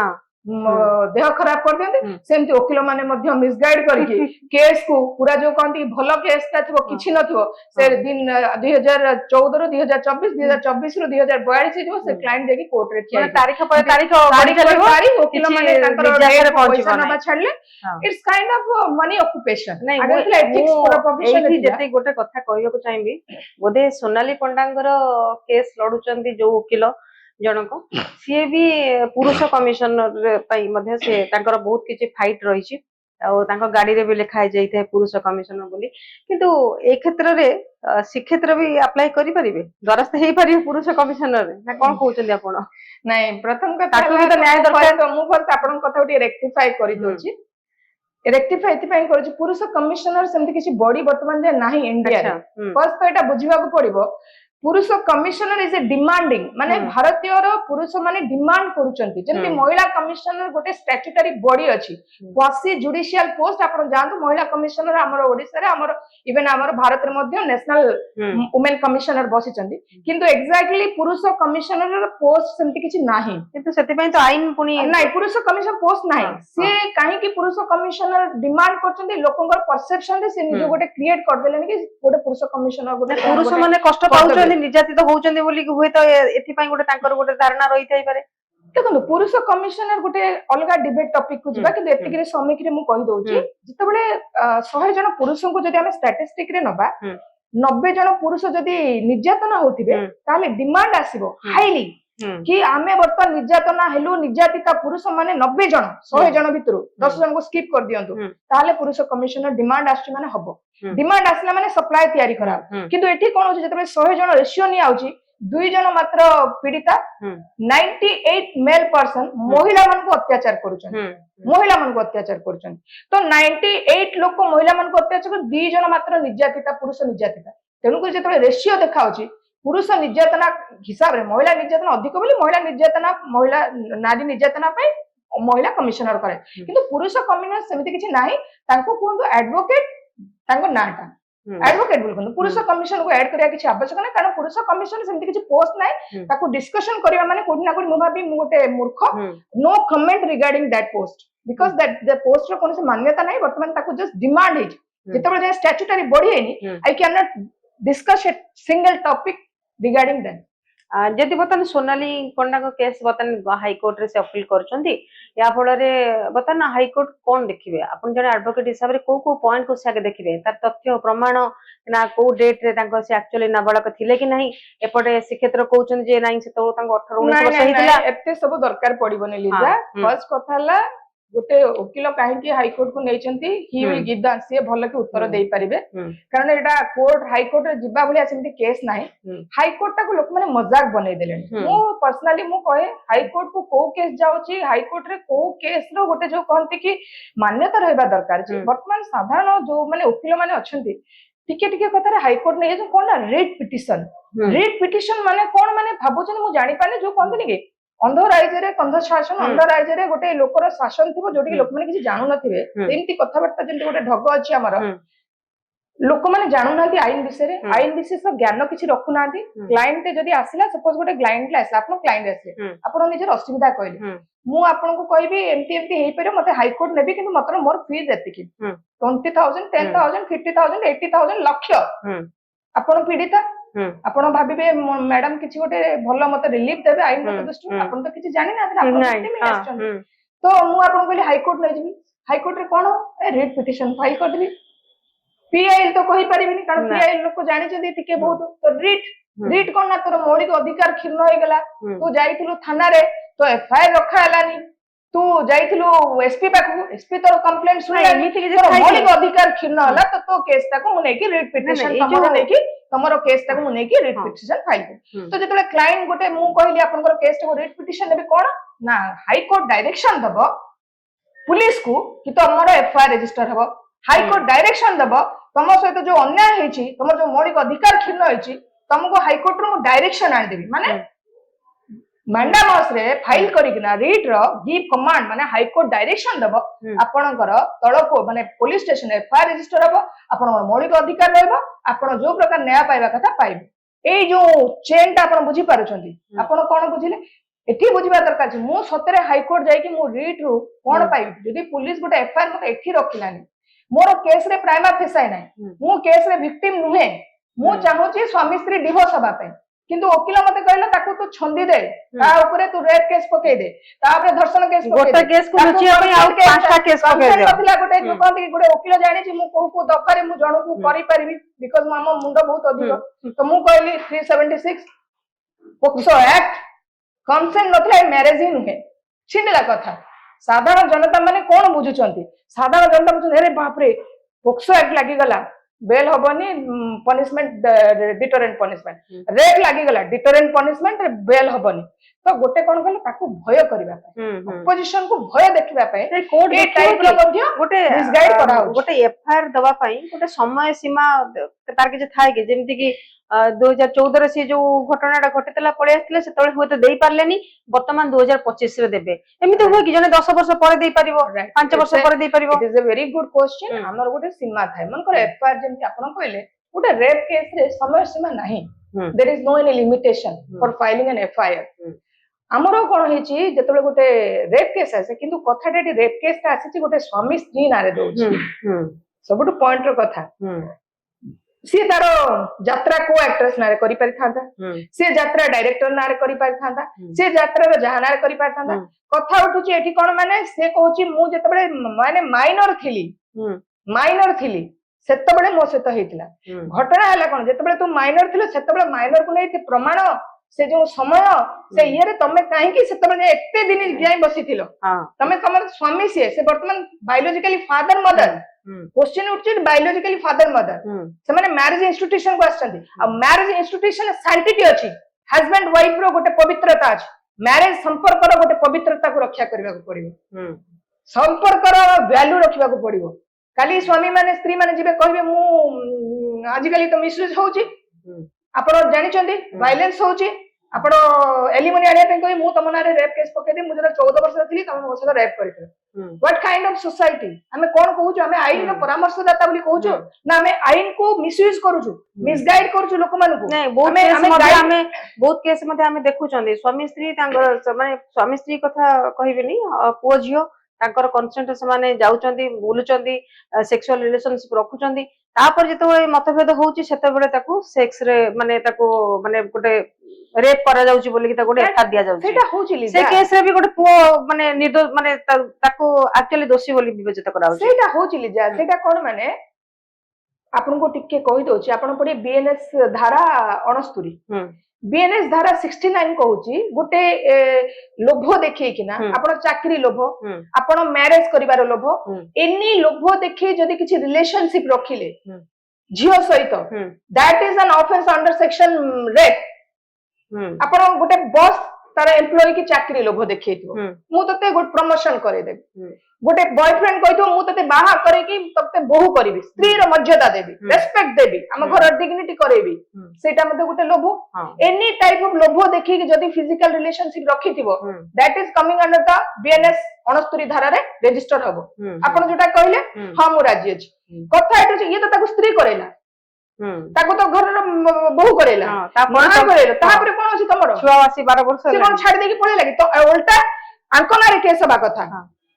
ଦେହ ଖରାପ କରିଦିଅନ୍ତି ସେମିତି ଓକିଲ ମାନେ ମଧ୍ୟ ମିସଗାଇଡ କରିକି କେସ୍ କୁ ପୁରା ଯୋଉ କହନ୍ତି ଭଲ କେସ୍ ଟା ଥିବ କିଛି ନଥିବ ସେ 2014 ରୁ 2024 2024 ରୁ 2042 ହେଇଯିବ ସେ କ୍ଲାଏଣ୍ଟ ଯାଇକି କୋର୍ଟରେ ଠିଆ ତାରିଖ ଓକିଲ ମାନେ ତାଙ୍କର ପଇସା ନବା ଛାଡିଲେ it's kind of money occupation ଯେତେ ଗୋଟେ କଥା କହିବାକୁ ଚାହିଁବି ବୋଧେ ସୋନାଲି ପଣ୍ଡାଙ୍କର କେସ୍ ଲଢୁଛନ୍ତି ଯୋଉ ଓକିଲ ଜଣକ ସିଏ ବି ପୁରୁଷ କମିଶନର ପାଇଁ ମଧ୍ୟ ସେ ତାଙ୍କର ବହୁତ କିଛି ଫାଇଟ ରହିଛି ଆଉ ତାଙ୍କ ଗାଡିରେ ବି ଲେଖା ହେଇଯାଇଥାଏ ପୁରୁଷ କମିଶନର ବୋଲି କିନ୍ତୁ ଏ କ୍ଷେତ୍ରରେ ଶ୍ରୀକ୍ଷେତ୍ର ବି ଆପ୍ଲାଏ କରିପାରିବେ ଦ୍ୱାରସ୍ଥ ହେଇପାରିବେ ପୁରୁଷ କମିଶନରରେ ନା କଣ କହୁଛନ୍ତି ଆପଣ? ନାଇଁ ପ୍ରଥମ କଥା ନ୍ୟାୟ ଦରକାର ମୁଁ ଫାର୍ଷ୍ଟ ଆପଣଙ୍କ କଥା ଟିକେ ରେକ୍ଟିଫାଏ କରିଦଉଛି ରେକ୍ଟିଫାଏ ଏଥିପାଇଁ କରୁଛି ପୁରୁଷ କମିଶନର ସେମିତି କିଛି ବଡି ବର୍ତ୍ତମାନ ଯାଏ ନାହିଁ ଇଣ୍ଡିଆରେ ଫାର୍ଷ୍ଟ ତ ଏଇଟା ବୁଝିବାକୁ ପଡିବ ପୁରୁଷ କମିଶନର ଇଜ ଏ ଡିମାଣ୍ଡିଂ ମାନେ ଭାରତୀୟର ପୁରୁଷ ମାନେ ଡିମାଣ୍ଡ କରୁଛନ୍ତି ଯେମିତି ମହିଳା କମିଶନର ଗୋଟେ ଷ୍ଟାଚ୍ୟୁଟାରୀ ବଡି ଅଛି କ୍ୱାସି ଜୁଡିସିଆଲ ପୋଷ୍ଟ ଆପଣ ଯାଆନ୍ତୁ ମହିଳା କମିଶନର ଆମର ଓଡିଶାରେ ଆମର ଇଭେନ ଆମର ଭାରତରେ ମଧ୍ୟ ନ୍ୟାସନାଲ ଓମେନ କମିଶନର ବସିଛନ୍ତି କିନ୍ତୁ ଏକ୍ଜାକ୍ଟଲି ପୁରୁଷ କମିଶନର ପୋଷ୍ଟ ସେମିତି କିଛି ନାହିଁ କିନ୍ତୁ ସେଥିପାଇଁ ତ ଆଇନ ପୁଣି ନାଇଁ ପୁରୁଷ କମିଶନ ପୋଷ୍ଟ ନାହିଁ ସିଏ କାହିଁକି ପୁରୁଷ କମିଶନର ଡିମାଣ୍ଡ କରୁଛନ୍ତି ଲୋକଙ୍କର ପରସେପସନରେ ସେ ନିଜ ଗୋଟେ କ୍ରିଏଟ କରିଦେଲେନି କି ଗୋଟେ ପୁରୁଷ କମିଶନର ଗୋଟେ ପୁରୁଷ ମାନେ କଷ୍ଟ ପାଉଛନ୍ତି ନିର୍ଯାତିତ ହଉଛନ୍ତି ବୋଲି ହୁଏତ ଏଥିପାଇଁ ଗୋଟେ ତାଙ୍କର ଗୋଟେ ଧାରଣା ରହିଥାଇପାରେ ଦେଖନ୍ତୁ ପୁରୁଷ କମିଶନର ଗୋଟେ ଅଲଗା ଡିବେଟ ଟପିକ କୁ ଯିବା କିନ୍ତୁ ଏତିକିରେ ସମୀକ୍ଷରେ ମୁଁ କହିଦଉଛି ଯେତେବେଳେ 100 ଜଣ ପୁରୁଷଙ୍କୁ ଯଦି ଆମେ ଷ୍ଟାଟିଷ୍ଟିକ ରେ ନବା 90 ଜଣ ପୁରୁଷ ଯଦି ନିର୍ଯାତନା ହଉଥିବେ ତାହେଲେ ଡିମାଣ୍ଡ ଆସିବ ହାଇଲି କି ଆମେ ବର୍ତ୍ତମାନ ନିର୍ଯାତନା ହେଲୁ ନିର୍ଯାତିତା ପୁରୁଷ ମାନେ 90 ଜଣ 100 ଜଣ ଭିତରୁ 10 ଜଣଙ୍କୁ ସ୍କିପ୍ କରିଦିଅନ୍ତୁ ତାହେଲେ ପୁରୁଷ କମିଶନର ଡିମାଣ୍ଡ ଆସୁଛି ମାନେ ହବ ଡିମାଣ୍ଡ ଆସିଲା ମାନେ ସପ୍ଲାଏ ତିଆରି କରାହବ କିନ୍ତୁ ଏଠି କଣ ହଉଛି ଯେତେବେଳେ 100 ଜଣ ରେସିଓ ନିଆଯାଉଛି दुई जन मात्र पीड़िता 98 मेल पर्सन महिला मान को अत्याचार करुछन महिला मान को अत्याचार करुछन तो 98 लोक महिला मान को अत्याचार कर 2 जन मात्र निर्यातिता पुरुष निर्यातिता तेणु कर जेतबे रेशियो देखाउची पुरुष निर्यातना हिसाब रे महिला निर्यातना अधिक बोली महिला निर्यातना महिला नारी निर्यातना पे महिला कमिशनर करे किंतु पुरुष कमिशनर सेमिति किछि नाही तांको कोन एडवोकेट तांको नाटा एडवोकेट बोलखन पुरुष कमिशन को ऐड करिया किछि आवश्यक नै कारण पुरुष कमिशन सेमिति किछि पोस्ट नै ताको डिस्कशन करिया माने कोडी ना कोडी मु भाबी मु गोटे मूर्ख no comment regarding that post because that the post रो कोनसे मान्यता नै वर्तमान ताको जस्ट डिमांड है जेतबे जे स्टैट्यूटरी बॉडी है I can not discuss a single topic regarding that जदि बर्तमान सोनाली पंडा को केस बर्तमान हाईकोर्ट रे से अपील करछंती या फल रे बर्तमान हाईकोर्ट कोन देखिबे अपन जने एडवोकेट हिसाब रे को पॉइंट को से देखिबे तार तथ्य प्रमाण ना को डेट रे तांको से एक्चुअली नाबालक थिले कि नहीं एपटे शिक्षेत्र कहउछन जे नाही से तो तांको 18 19 वर्ष हितला एते सब दरकार पड़िबने लीजा फर्स्ट कथाला गोटे वकील कहीं हाईकोर्ट को नहीं he will give the answer भल के उत्तर दे पारिबे कारण एटा कोर्ट हाईकोर्ट रे जिबा भलिया सेमती केस नाही हाईकोर्ट ता को लोक माने मजाक बनै देलेन मो पर्सनली मो कहे हाईकोर्ट को केस जाउची हाईकोर्ट रे केस रो गोटे जो कहंती कि मान्यता रहबा दरकार छी वर्तमान साधारण जो माने वकील माने अछंती टिके टिके कथा रे हाईकोर्ट नै जो कोन ना रिट पिटिशन माने कोन माने भाबुछन मु जानि पाने जो कहंती कि अंध राज्य कंध शासन अंध राज्य गोटे लोकर शासन थी जो लोक मैंने किसी जानू नथिबे एमती कथबार्ता जेंति गोटे ढग अछि हमर लोक माने जानू नाथि आईन विशेष ज्ञान किछि रखु नाथि क्लाइंट जदी आसिला सपोज गोटे क्लाइंट आसिला आपन क्लाइंट आसिले आपन निजर असुविधा कहले मु आपन को कहबी एमती एमती हेई परे मते हाई कोर्ट नेबी किंतु मात्र मोर फीस एतिकी 20,000 10,000 50,000 80,000 लक्ष आपन पीड़िता आपण भाबिबे मैडम किछि गोटे भलो मते रिलीफ देबे आईन दृष्टि आपण तो किछि जानि ना आपण तो मु आपण कहली हाई कोर्ट नै जिबी हाई कोर्ट रे कोन रिट पिटिशन फाइल कर देबी पीआईएल तो कहि परिबिनी कारण पीआईएल लोक जानि जदी टिके बहुत तो रिट कोन ना तोर मौलिक अधिकार खिन्न होई गेला तू जाइथिलु थाना रे तो एफआईआर रखा हलानी तू जाइथिलु एसपी पाखु एसपी तोर कंप्लेंट सुनला एमिति कि मौलिक अधिकार खिन्न होला तो केस ताको मु नै कि रिट पिटिशन तमरो नै कि तमरो केस ताको मु नै कि रिट पिटिशन फाइल तो जेतले क्लाइंट गोटे मु कहली आपनकर केस ताको रिट पिटिशन देबे कोन ना हाई कोर्ट डायरेक्शन दबो पुलिस को कि तमरो एफआईआर रजिस्टर हबो हाई कोर्ट डायरेक्शन दबो तम सहित जो अन्याय हेछि तमर जो मौलिक अधिकार खिन्न हेछि तुमको हाई कोर्ट रो डायरेक्शन आन देबी माने मैंडामस रे फाइल करिकना रिट रो गिव कमांड माने हाई कोर्ट डायरेक्शन दबो आपनकर तळको माने पुलिस स्टेशन एफआईआर रजिस्टर हबो आपनकर मौलिक अधिकार रहबो आपण जो प्रकार न्याय पाइबा कथा पाइबे एई जो चेन ता आपण बुझी पारुछंती आपण कोन बुझिले एठी बुझिबा दरकार छै मु सतरे हाई कोर्ट जाई कि मु रिट रो कोन पाइबी जदी पुलिस गोटे एफआईआर मते एठी रखिलानी मोर केस रे प्राइमा फेसाई नै मु केस रे विक्टिम नुहे मु चाहूची स्वामी स्त्री डिवोर्स हबा पे किंतु वकील मते कहला ताकू तू छंदी दे ता ऊपर तू रेप केस पके दे तापर धर्षण केस पके दे गोटे केस को लुचिया पे आ पांचटा केस पके दे नथिला गोटे जो कहंती कि गोटे वकील जानि छी मु को दफारे मु जणु को करि परिबी बिकॉज़ मामा मुंडा बहुत अधिक तो मु कहली 376 पोक्सो एक्ट कंसेंट नथिला मैरिज ही नुहे छिनला कथा साधारण जनता माने कोन बुझुचंती साधारण जनता बुझुन अरे बाप रे पोक्सो एक्ट लागि गला बेल हबनी पनिशमेंट डिटरेंट पनिशमेंट रेप लागि गला डिटरेंट पनिशमेंट बेल हबनी तो गोटे कोन कहले ताकू भय करबा पय अपोजिशन को भय देखिबा पय कोर्ट ए टाइप रो मध्य गोटे मिसगाइड करा गोटे एफआईआर दवा पई गोटे समय सीमा तार के थाए के जेमति कि 2014 रे से जो घटनाटा घटितला पळे आस्तिले से तळे होते देई पारलेनी वर्तमान 2025 रे देबे एमिति होय कि जने 10 वर्ष परे देई परिबो 5 वर्ष परे देई परिबो it is a very good question हमर गोटे सीमा थाए मन कर एफआईआर जेमति आपन कहले गोटे रेप केस रे समय सीमा नाही there is no any limitation for filing an FIR हमरो कोन हेची जेतबे गोटे रेप केस आसे किंतु कथाटेटी रेप केस ता आसी गोटे स्वामी स्त्री नारे दोछि सबटु पॉइंट रो कथा सी तार यात्रा को एक्ट्रेस नारे करि पारि थांता से यात्रा डायरेक्टर नारे करि पारि थांता से यात्रा रो जहां नारे करि पारि थांता कथा उठुची एठी कोन माने से कहूची मु जेतबे माने माइनर थिली सेतबे मो सहित हेतिला घटना हला कोन जेतबे तू माइनर थिलो सेतबे माइनर को नै प्रमाण से जो समय से ये तमे काहे कि सेतबे एते दिन जाई बसिथिलो तमे तमर स्वामी से वर्तमान बायोलॉजिकली फादर मदर क्वेश्चन उठछि बायोलॉजिकली फादर मदर से माने मैरिज इंस्टीट्यूशन को आछथि आ मैरिज इंस्टीट्यूशन सैंक्टिटी अछि हस्बैंड वाइफ रो गोटे पवित्रता अछि मैरिज संपर्क रो गोटे पवित्रता को रक्षा करबा को पड़िबो संपर्क रो वैल्यू रखिबा को पड़िबो काली स्वामी माने स्त्री माने जिबे कहबे मु आजिकली तो मिसयूज होउची आपण जानिचंदी वायलेंस होउची आपण एलिमनी आनिया पे कहि मु तम नारे रेप केस पके दे मु जरा 14 वर्ष थी तम मो सहित रेप करिथे व्हाट काइंड ऑफ सोसाइटी हमें कोन कहूछु हमें आईन रो परामर्शदाता बोली कहूछु ना हमें आईन को मिसयूज करूछु मिसगाइड करूछु लोक मान को नहीं बहुत केस मध्ये हमें देखुचंदी स्वामी स्त्री तांगर माने स्वामी स्त्री कथा कहिबेनी पुओ झियो तांकर कंसेंट से माने जाउचंदी बुलुचंदी सेक्सुअल रिलेशनशिप रखुचंदी तापर जेतबे मतभेद होउची सेतबेले ताकू सेक्स रे माने ताकू माने गोटे रेप करा जाउची बोली कि ता गोटे एफआईआर दिया जाउची सेटा होउची से केस रे भी गोटे पुओ माने निर्दोष माने ताकू एक्चुअली दोषी बोली विवेचित करा जाउची सेटा होउची लिजा सेटा कोन माने आपन को टिके कहि दोची आपन पडी बीएनएस धारा 69 बीएनएस धारा 69 कहूची गोटे लोभ देखै कि ना आपण चाकरी लोभ आपण मैरिज करिवार लोभ एनी लोभ देखै जदी किछि रिलेशनशिप रखिले झियो सहित that is an offence under section rape आपण गोटे बॉस तार एम्प्लॉय की चाकरी लोभ देखैथो मु तते गोटे प्रमोशन करे देबी गोटे बॉयफ्रेंड कहितो मु तते बाहा करे कि तते बहु करबी स्त्री रो मर्यादा देबी रेस्पेक्ट देबी हम घर डिग्निटी करेबी सेटा मते गोटे लोभ एनी टाइप ऑफ लोभ देखि कि जदी फिजिकल रिलेशनशिप रखिथिबो that is coming under the BNS 69 धारा रे रजिस्टर हबो आपण जोटा कहले हां मु राजी अछि कथा एटो ये तो ताको स्त्री करेला ताको तो घर बहु करेला तापर करेला तापर कोन अछि तमरो छुआवासी 12 वर्ष से कोन छाड़ देकी पळे लागी तो उल्टा अंकना रे केस बा कथा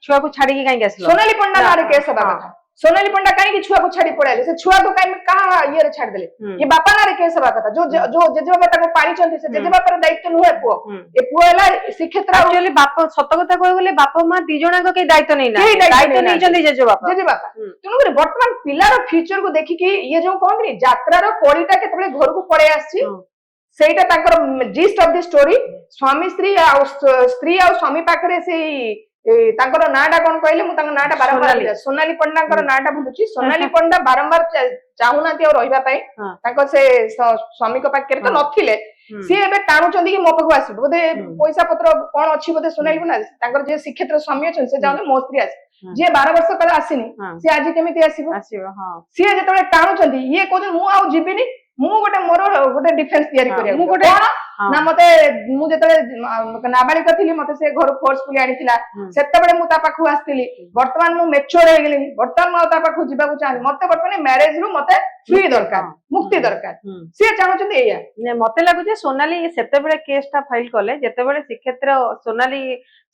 छुआ को छाड़ी के काई आसलो सोनाली पंडा नारे केस बा कथा सोनाली पंडा काई कि छुआ को छाड़ी पळाले से छुआ को काई कहा ये रे छाड़ देले ये बापा नारे केस बा कथा जो जो जेजेबा ताको पारी चंती से जेजेबा पर दायित्व नुहे पुओ ए पुओ हला शिक्षेत्र एक्चुअली बाप सत कथा कह गेले बाप मां दी जणा को के दायित्व नै ना दायित्व नै जंदी जेजेबा तेनु करे वर्तमान पिलार फ्यूचर को देखि कि ये जो कहबी यात्रा रो कोडीटा केतबे घर को पळे आछि सेटा ताकर जिस्ट ऑफ द स्टोरी स्वामी स्त्री आ स्वामी पाखरे से तांकर नाटा कोन कहले मु तांकर नाटा बारंबार सोनाली पंडांकर नाटा भुलुची सोनाली पंडा बारंबार चाहुनाती और रहिबा पई तांकर से स्वामी को पाखरे तो नथिले सी एबे टाणुचंदी कि मो पाखु आसी बोधे पैसा पत्र कोन अछि बोधे सोनाली पंडा तांकर जे शिक्षेत्र स्वामी अछन से जाने मो स्त्री आसी जे 12 वर्ष तक आसीनी से आज केमिति आसीबो हां सी जेतबे टाणुचंदी ये कोन मु आ जिबिनी मु गोटे मोर गोटे डिफेंस तयारी करिया मु गोटे ना मते मु जेतले नाबालिक थिली मते से घर फोर्सफुली आनिथिला सेतबेले मु ता पाखु आस्तिली वर्तमान मु मैच्योर हे गेलिनी वर्तमान मु ता पाखु जिबा को चाहि मते वर्तमान मैरिज रु मते फ्री दरकार मुक्ति दरकार से चाहउछन एया ने मते लागु जे सोनाली सेतबेले केसटा फाइल करले जेतबेले शिक्षेत्र सोनाली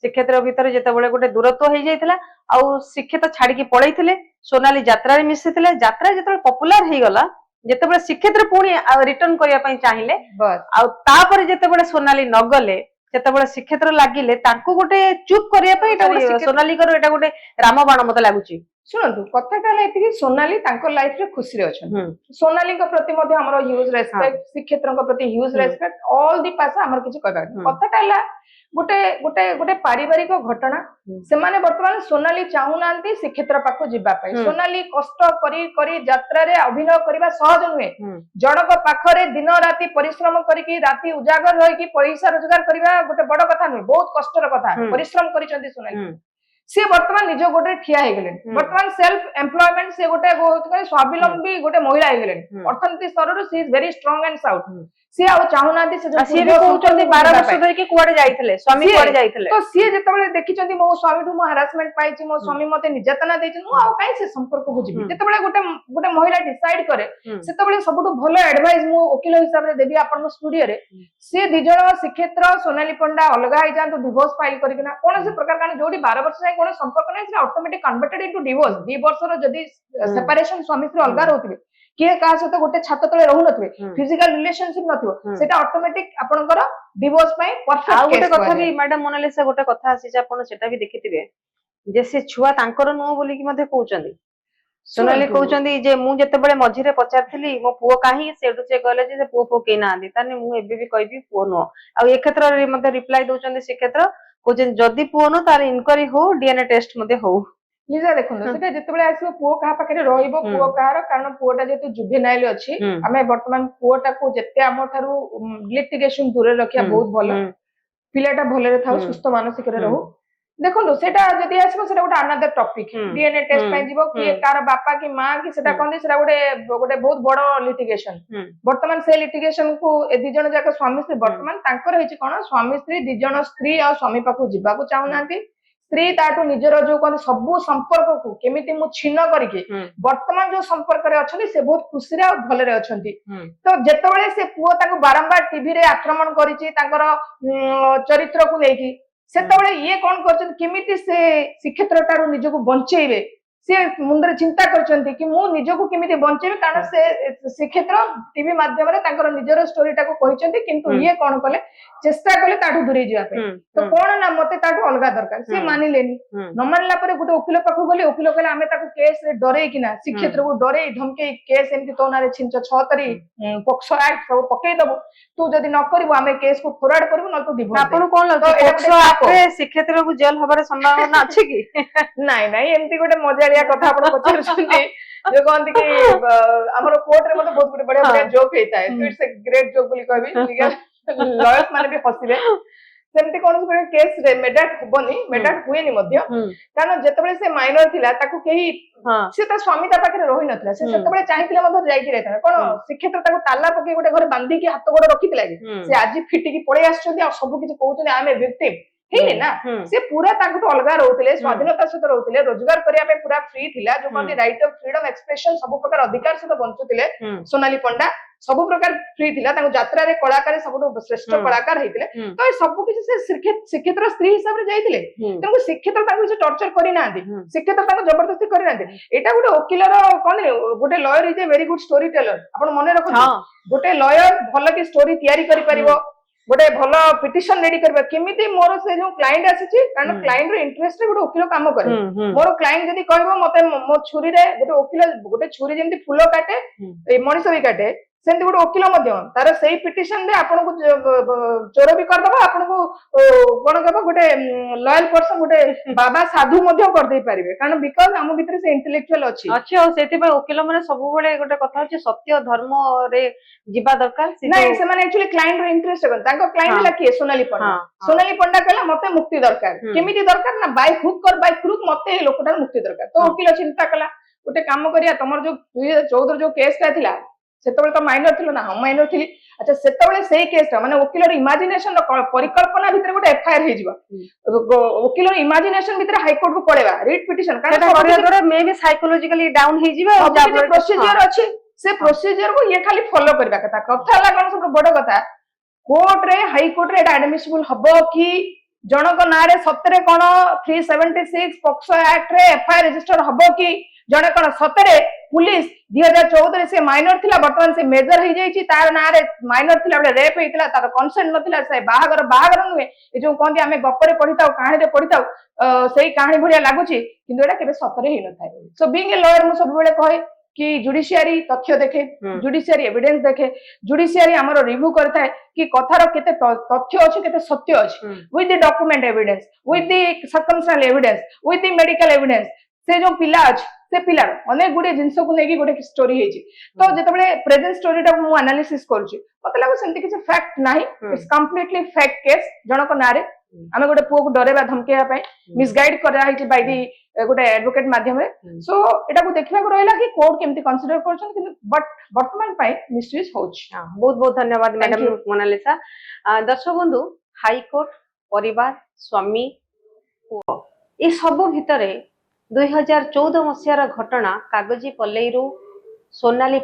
शिक्षेत्र भीतर जेतबेले गोटे दूरत्व हे जाइथिला आ शिक्षेत्र छाडी के पळैथिले सोनाली यात्रा रे मिसिथिले यात्रा जेतबेले पॉपुलर हे गला जेतबेले शिक्षेत्र पुणी रिटर्न करिया पई चाहिले आ तापर जेतबेले सोनाली न गले जेतबेले शिक्षेत्र लागिले तांको गोटे चुप करिया पई एटा सोनाली करो एटा गोटे रामबाण मते लागुची सुनंतु कथाटा एति सोनाली तांको लाइफ रे खुशी रे अछन सोनाली को प्रति मध्ये हमरो ह्यूज रेस्पेक्ट शिक्षेत्र को प्रति ह्यूज रेस्पेक्ट ऑल दी पासा हमर किछि कहबा कथाटा ला गोटे गोटे गोटे पारिवारिक घटना से माने वर्तमान सोनाली चाहुनांती शिक्षेत्र पाखो जिबा पई सोनाली कष्ट करी करी यात्रा रे अभिनय करबा सहज नुहे जणक पाखरे दिन राती परिश्रम करी राती उजागर रही कि पैसा रोजगार करबा गोटे बड़ कथा नुहे बहुत कष्टर कथा परिश्रम करिसंती सोनाली से वर्तमान निज गोटे ठिया हे गेले वर्तमान सेल्फ एम्प्लॉयमेंट से गोटे स्वावलंबी गोटे महिला हे गेले अर्थनीति स्तर रो sea is very strong and south sea आ चाहुनांती से जो सी भी कहउचंदी 12 वर्ष धरि के कुआडे जाइथिले स्वामी कुआडे जाइथिले तो सी जेतबेले देखिचंदी मो स्वामी टू मो हरासमेंट पाइची मो स्वामी मते निर्यातना देछि मु आ काई से संपर्क को जिबी जेतबेले गोटे गोटे महिला डिसाइड करे सेतबेले सबटु भलो एडवाइस मु वकील हिसाब रे देबी आपन स्टूडियो रे से दिजण शिक्षेत्र सोनाली पंडा अलगा आइ जांतु डिवोर्स फाइल करिकना कोन से प्रकार कान जोडी 12 वर्ष जाय कोन संपर्क नै से ऑटोमेटिक कन्वर्टेड इनटू डिवोर्स 2 वर्ष रो जदी सेपरेशन स्वामी से अलगा रहउतिबे किए का सहित गोटे छात तले रहु नथिबे फिजिकल रिलेशनशिप नथिबो सेटा ऑटोमेटिक आपनकर डिवोर्स पई परफेक्ट आ गोटे कथा भी मैडम मोनालिसा गोटे कथा आसी जे आपन सेटा भी देखिथिबे जे से छुआ तांकर नो बोली कि मध्ये कहउचंदी सोनाली कहउचंदी जे मु जतेबेले मझी रे पचारथिली मो पुओ काहे सेडु से कहले जे पुओ पुओ के ना आदी ताने मु एबे भी कहबी पुओ नो आ ए क्षेत्र रे मध्ये रिप्लाई दोचंदी से क्षेत्र को जे जदी पुओ नो तार इनक्वायरी हो डीएनए टेस्ट मध्ये हो ଲିଜା ଦେଖନ୍ତୁ ସେଟା ଯେତେବେଳେ ଆସିବ ପୁଅ କାହା ପାଖରେ ରହିବ ପୁଅ କାହାର କାରଣ ପୁଅଟା ଯେହେତୁ ଜୁଭେନାଇଲ ଅଛି ଆମେ ବର୍ତ୍ତମାନ ପୁଅଟାକୁ ଯେତେ ଆମ ଠାରୁ ଲିଟିଗେସନ ଦୂରରେ ରଖିବା ବହୁତ ଭଲ ପିଲାଟା ଭଲରେ ଥାଉ ସୁସ୍ଥ ମାନସିକରେ ରହୁ ଦେଖନ୍ତୁ ସେଟା ଯଦି ଆସିବ ସେଟା ଗୋଟେ ଅନାଦର ଟପିକ DNA ଟେଷ୍ଟ ପାଇଁ ଯିବ କିଏ କାର ବାପା କି ମା କି ସେଟା କହନ୍ତି ସେଟା ଗୋଟେ ବହୁତ ବଡ ଲିଟିଗେସନ ବର୍ତ୍ତମାନ ସେ ଲିଟିଗେସନ କୁ ଏ ଦି ଜଣ ଯାକ ସ୍ୱାମୀ ସ୍ତ୍ରୀ ବର୍ତ୍ତମାନ ତାଙ୍କର ହେଇଛି କଣ ସ୍ୱାମୀ ସ୍ତ୍ରୀ ଦି ଜଣ ସ୍ତ୍ରୀ ଆଉ ସ୍ୱାମୀ ପାଖକୁ ଯିବାକୁ ଚାହୁଁନାହାନ୍ତି ସ୍ତ୍ରୀ ତାଠୁ ନିଜର ଯୋଉ କହନ୍ତି ସବୁ ସମ୍ପର୍କକୁ କେମିତି ମୁଁ ଛିନ୍ନ କରିକି ବର୍ତ୍ତମାନ ଯୋଉ ସମ୍ପର୍କରେ ଅଛନ୍ତି ସେ ବହୁତ ଖୁସିରେ ଆଉ ଭଲରେ ଅଛନ୍ତି ତ ଯେତେବେଳେ ସେ ପୁଅ ତାଙ୍କୁ ବାରମ୍ବାର ଟିଭିରେ ଆକ୍ରମଣ କରିଛି ତାଙ୍କର ଚରିତ୍ରକୁ ନେଇକି ସେତେବେଳେ ଇଏ କଣ କରୁଛନ୍ତି କେମିତି ସେ ଶ୍ରୀକ୍ଷେତ୍ର ଠାରୁ ନିଜକୁ ବଞ୍ଚେଇବେ ସେ ମୁଣ୍ଡରେ ଚିନ୍ତା କରିଛନ୍ତି କି ମୁଁ ନିଜକୁ କେମିତି ବଞ୍ଚେଇବି କାରଣ ସେ ଶ୍ରୀକ୍ଷେତ୍ର ଟିଭି ମାଧ୍ୟମରେ ତାଙ୍କର ନିଜର ଷ୍ଟୋରିଟାକୁ କହିଛନ୍ତି କିନ୍ତୁ ଇଏ କଣ କଲେ ଚେଷ୍ଟା କଲେ ତାଠୁ ଦୂରେଇ ଯିବା ପାଇଁ ତ କଣ ନା ମତେ ତାଠୁ ଅଲଗା ଦରକାର ସେ ମାନିଲେନି ନ ମାନିଲା ପରେ ଗୋଟେ ଓକିଲ ପାଖକୁ ଗଲେ ଓକିଲ କହିଲେ ଆମେ ତାକୁ କେସ୍ ରେ ଡରେଇକିନା ଶ୍ରୀକ୍ଷେତ୍ରକୁ ଡରେଇ ଧମକେଇ କେସ୍ ଏମିତି ତୋ ନାଁରେ ଛିଞ୍ଚ 76 ପକ୍ସୋ ଆକ୍ଟ ସବୁ ପକେଇଦବୁ ତୁ ଯଦି ନ କରିବୁ ଆମେ କେସ୍ କୁ ଫରୱାର୍ଡ କରିବୁ ନହେଲେ ତୁ ଡିଭୋର୍ସ ଆପଣ କଣ ଲାଗୁଛି ପକ୍ସୋ ଆକ୍ଟରେ ଶ୍ରୀକ୍ଷେତ୍ରକୁ ଜେଲ ହବାର ସମ୍ଭାବନା ଅଛି କି ନାଇଁ ନାଇଁ ଏମିତି ଗୋଟେ ମଜାଳିଆ କଥା ଆପଣ ପଚାରୁଛନ୍ତି ଯୋଉ କହନ୍ତି କି ଆମର କୋର୍ଟରେ ମତେ ବହୁତ ଗୋଟେ ବଢିଆ ବଢିଆ ଜୋକ୍ ହେଇଥାଏ ଇଟ୍ସ ଏ ଗ୍ରେଟ୍ ଜୋକ୍ ବୋଲି କହିବି ଲୟର୍ସ ମାନେ ବି ହସିବେ ସେମିତି କୌଣସି ଗୋଟେ କେସ୍ ରେ ମେଡାଟ ହବନି ମେଡାଟ ହୁଏନି ମଧ୍ୟ କାରଣ ଯେତେବେଳେ ସେ ମାଇନର ଥିଲା ତାକୁ କେହି ସେ ତା ସ୍ୱାମୀ ତା ପାଖରେ ରହିନଥିଲା ସେ ସେତେବେଳେ ଚାହିଁଥିଲେ ମଧ୍ୟ ଯାଇକି ରହିଥାନ୍ତା କଣ ଶ୍ରୀକ୍ଷେତ୍ର ତାକୁ ତାଲା ପକେଇ ଗୋଟେ ଘରେ ବାନ୍ଧିକି ହାତ ଗୋଡ ରଖିଥିଲା କି ସେ ଆଜି ଫିଟିକି ପଳେଇ ଆସିଛନ୍ତି ଆଉ ସବୁ କିଛି କହୁଛନ୍ତି ଆମେ ଭିକ୍ଟିମ ହେଇନି ନା ସେ ପୁରା ତାଙ୍କଠୁ ଅଲଗା ରହୁଥିଲେ ସ୍ୱାଧୀନତା ସହିତ ରହୁଥିଲେ ରୋଜଗାର କରିବା ପାଇଁ ପୁରା ଫ୍ରି ଥିଲା ଯୋଉ କହନ୍ତି ରାଇଟ୍ ଅଫ ଫ୍ରିଡମ ଏକ୍ସପ୍ରେସନ ସବୁ ପ୍ରକାର ଅଧିକାର ସହିତ ବଞ୍ଚୁଥିଲେ ସୋନାଲି ପଣ୍ଡା ସବୁ ପ୍ରକାର ଫ୍ରି ଥିଲା ତାଙ୍କୁ ଯାତ୍ରାରେ କଳାକାର ସବୁଠୁ ଶ୍ରେଷ୍ଠ କଳାକାର ହେଇଥିଲେ ତ ଏ ସବୁ କିଛି ସେ ଶ୍ରୀକ୍ଷେତ୍ର ସ୍ତ୍ରୀ ହିସାବରେ ଯାଇଥିଲେ ତେଣୁ ଶ୍ରୀକ୍ଷେତ୍ର ତାଙ୍କୁ କିଛି ଟର୍ଚର କରିନାହାନ୍ତି ଶ୍ରୀକ୍ଷେତ୍ର ତାଙ୍କୁ ଜବରଦସ୍ତି କରିନାହାନ୍ତି ଏଇଟା ଗୋଟେ ଓକିଲର କଣ ଗୋଟେ lawyer is a very good storyteller ଆପଣ ମନେ ରଖନ୍ତୁ ଗୋଟେ ଲୟର ଭଲ କି ଷ୍ଟୋରି ତିଆରି କରିପାରିବ ଗୋଟେ ଭଲ ପିଟିସନ ରେଡି କରିବା କେମିତି ମୋର ସେ ଯୋଉ କ୍ଲାଏଣ୍ଟ ଆସିଛି କାରଣ କ୍ଲାଏଣ୍ଟ ର ଇଣ୍ଟରେଷ୍ଟ ରେ ଗୋଟେ ଓକିଲ କାମ କରେ ମୋର କ୍ଲାଏଣ୍ଟ ଯଦି କହିବ ମତେ ମୋ ଛୁରୀରେ ଗୋଟେ ଓକିଲ ଗୋଟେ ଛୁରୀ ଯେମିତି ଫୁଲ କାଟେ ମଣିଷ ବି କାଟେ ସେମିତି ଗୋଟେ ଓକିଲ ମଧ୍ୟ ତାର ସେଇ ପିଟିସନ ରେ ଆପଣଙ୍କୁ ଚୋର ବି କରିଦବ ଆପଣଙ୍କୁ କଣ କହିବ ଗୋଟେ ଲୟାଲ ପର୍ସନ ଗୋଟେ ବାବା ସାଧୁ ମଧ୍ୟ କରିଦେଇ ପାରିବେ କାରଣ ବିକଜ ଆମ ଭିତରେ ସେ ଇଣ୍ଟେଲେକ୍ଚୁଆଲ ଅଛି ଆଉ ସେଥିପାଇଁ ଓକିଲ ମାନେ ସବୁବେଳେ ଗୋଟେ କଥା ହଉଛି ସତ୍ୟ ଧର୍ମରେ ଯିବା ଦରକାର ନାଇଁ ସେମାନେ ଆକ୍ଚୁଆଲି କ୍ଲାଏଣ୍ଟ ର ଇଣ୍ଟରେଷ୍ଟ ତାଙ୍କ କ୍ଲାଏଣ୍ଟ ହେଲା କିଏ ସୋନାଲି ପଣ୍ଡା ସୋନାଲି ପଣ୍ଡା କହିଲା ମତେ ମୁକ୍ତି ଦରକାର କେମିତି ଦରକାର ନା ବାଇ ହୁକ୍ କର ବାଇ କ୍ରୁକ୍ ମତେ ଏଇ ଲୋକଟାର ମୁକ୍ତି ଦରକାର ତ ଓକିଲ ଚିନ୍ତା କଲା ଗୋଟେ କାମ କରିବା ତମର ଯୋଉ 2014 ଯୋଉ କେସ୍ ଟା ଥିଲା ସେତେବେଳେ ତ ମାଇନର ଥିଲ ନା ହଁ ମାଇନର ଥିଲି ଆଚ୍ଛା ସେତେବେଳେ ସେଇ କେସ୍ ଟା ମାନେ ଓକିଲର ଇମାଜିନେସନ ପରିକଳ୍ପନା ଭିତରେ ଗୋଟେ ଏଫଆଇଆର ହେଇଯିବ ଓକିଲର ଇମାଜିନେସନ ଭିତରେ ହାଇକୋର୍ଟ କୁ ପଳେଇବା ରିଟ୍ ପିଟିସନ କାରଣ ସାଇକୋଲୋଜିକାଲି ଡାଉନ ହେଇଯିବ ପ୍ରୋସିଜିଅର ଅଛି ସେ ପ୍ରୋସିଜିଅର କୁ ଇଏ ଖାଲି ଫଲୋ କରିବା କଥା ହେଲା କଣ ସବୁଠୁ ବଡ କଥା କୋର୍ଟ ରେ ହାଇକୋର୍ଟ ରେ ଏଟା ଆଡମିସିବୁଲ ହବ କି ଜଣଙ୍କ ନାଁରେ ସତରେ କଣ 376 ପକ୍ସୋ ଆକ୍ଟ ରେ ଏଫଆଇଆର ରେଜିଷ୍ଟର ହବ କି ଜଣେ କଣ ସତରେ ପୁଲିସ 2014 ସେ ମାଇନର ଥିଲା ବର୍ତ୍ତମାନ ସେ ମେଜର ହେଇଯାଇଛି ତାର ନାଁରେ ମାଇନର ଥିଲା ଗୋଟେ ରେପ୍ ହେଇଥିଲା ତାର କନସେଣ୍ଟ ନଥିଲା ସେ ବାହାଘର ନୁହେଁ ଏ ଯୋଉ କହନ୍ତି ଆମେ ଗପରେ ପଢିଥାଉ କାହାଣୀରେ ପଢିଥାଉ ସେଇ କାହାଣୀ ଭଳିଆ ଲାଗୁଛି କିନ୍ତୁ ଏଇଟା କେବେ ସତରେ ହେଇନଥାଏ ସୋ ବିଙ୍ଗ ଏ ଲୟର ମୁଁ ସବୁବେଳେ କହେ कि जुडिशियरी तथ्य देखे जुडिशियरी एविडेंस देखे जुडिशियरी हमर रिव्यू करता है कि कथार केते तथ्य अछि केते सत्य अछि with the document evidence with the circumstantial evidence with the medical evidence से जो पिला अछि से पिला अनेक गुडे जिंस को नेकी गोटे स्टोरी हेछि तो जेतेबेले प्रेजेंट स्टोरी टा मु एनालिसिस करछि मते लागो सेंति किछ फैक्ट नाही इट्स कंप्लीटली फैक्ट केस जनक नारे आमे गोटे पुओ को डरेबा धमकेया पय मिसगाइड करा हेछि बाय दी गोटे एडवोकेट माध्यम सो एटा को देखिबा को रहला कि कोर्ट केमती कंसीडर करछन कि बट वर्तमान पाई मिसयूज होछ बहुत बहुत धन्यवाद मैडम मोनालिसा दर्शक बंधु हाई कोर्ट परिवार स्वामी पुओ ए सब भितरे 2014 मसियार घटना कागजी पल्लेईरू सोनाली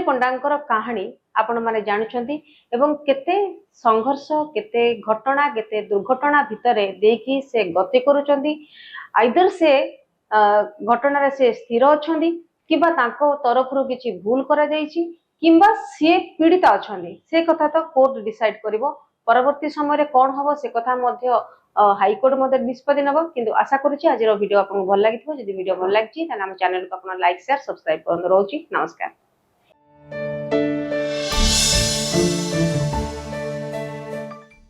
पंडांकर कहानी आपण माने जानुछंती एवं केते संघर्ष केते घटना केते दुर्घटना भितरे देकी से गति करूछंती आइदर से घटना से स्थिर अछंती किबा तांको तरफरु किछि भूल करा जाईछि किबा से पीड़ित अछंती से कथा तो कोर्ट डिसाइड करिवो परवर्ती समय रे कोन हबो से कथा मध्य हाईकोर्ट मध्य निष्पत्ति नब किंतु आशा करूछि आज वीडियो आपको भल लागिथिबो जदि वीडियो भल लागिछि त हम चैनल को अपन लाइक शेयर सब्सक्राइब करन रहउछि नमस्कार।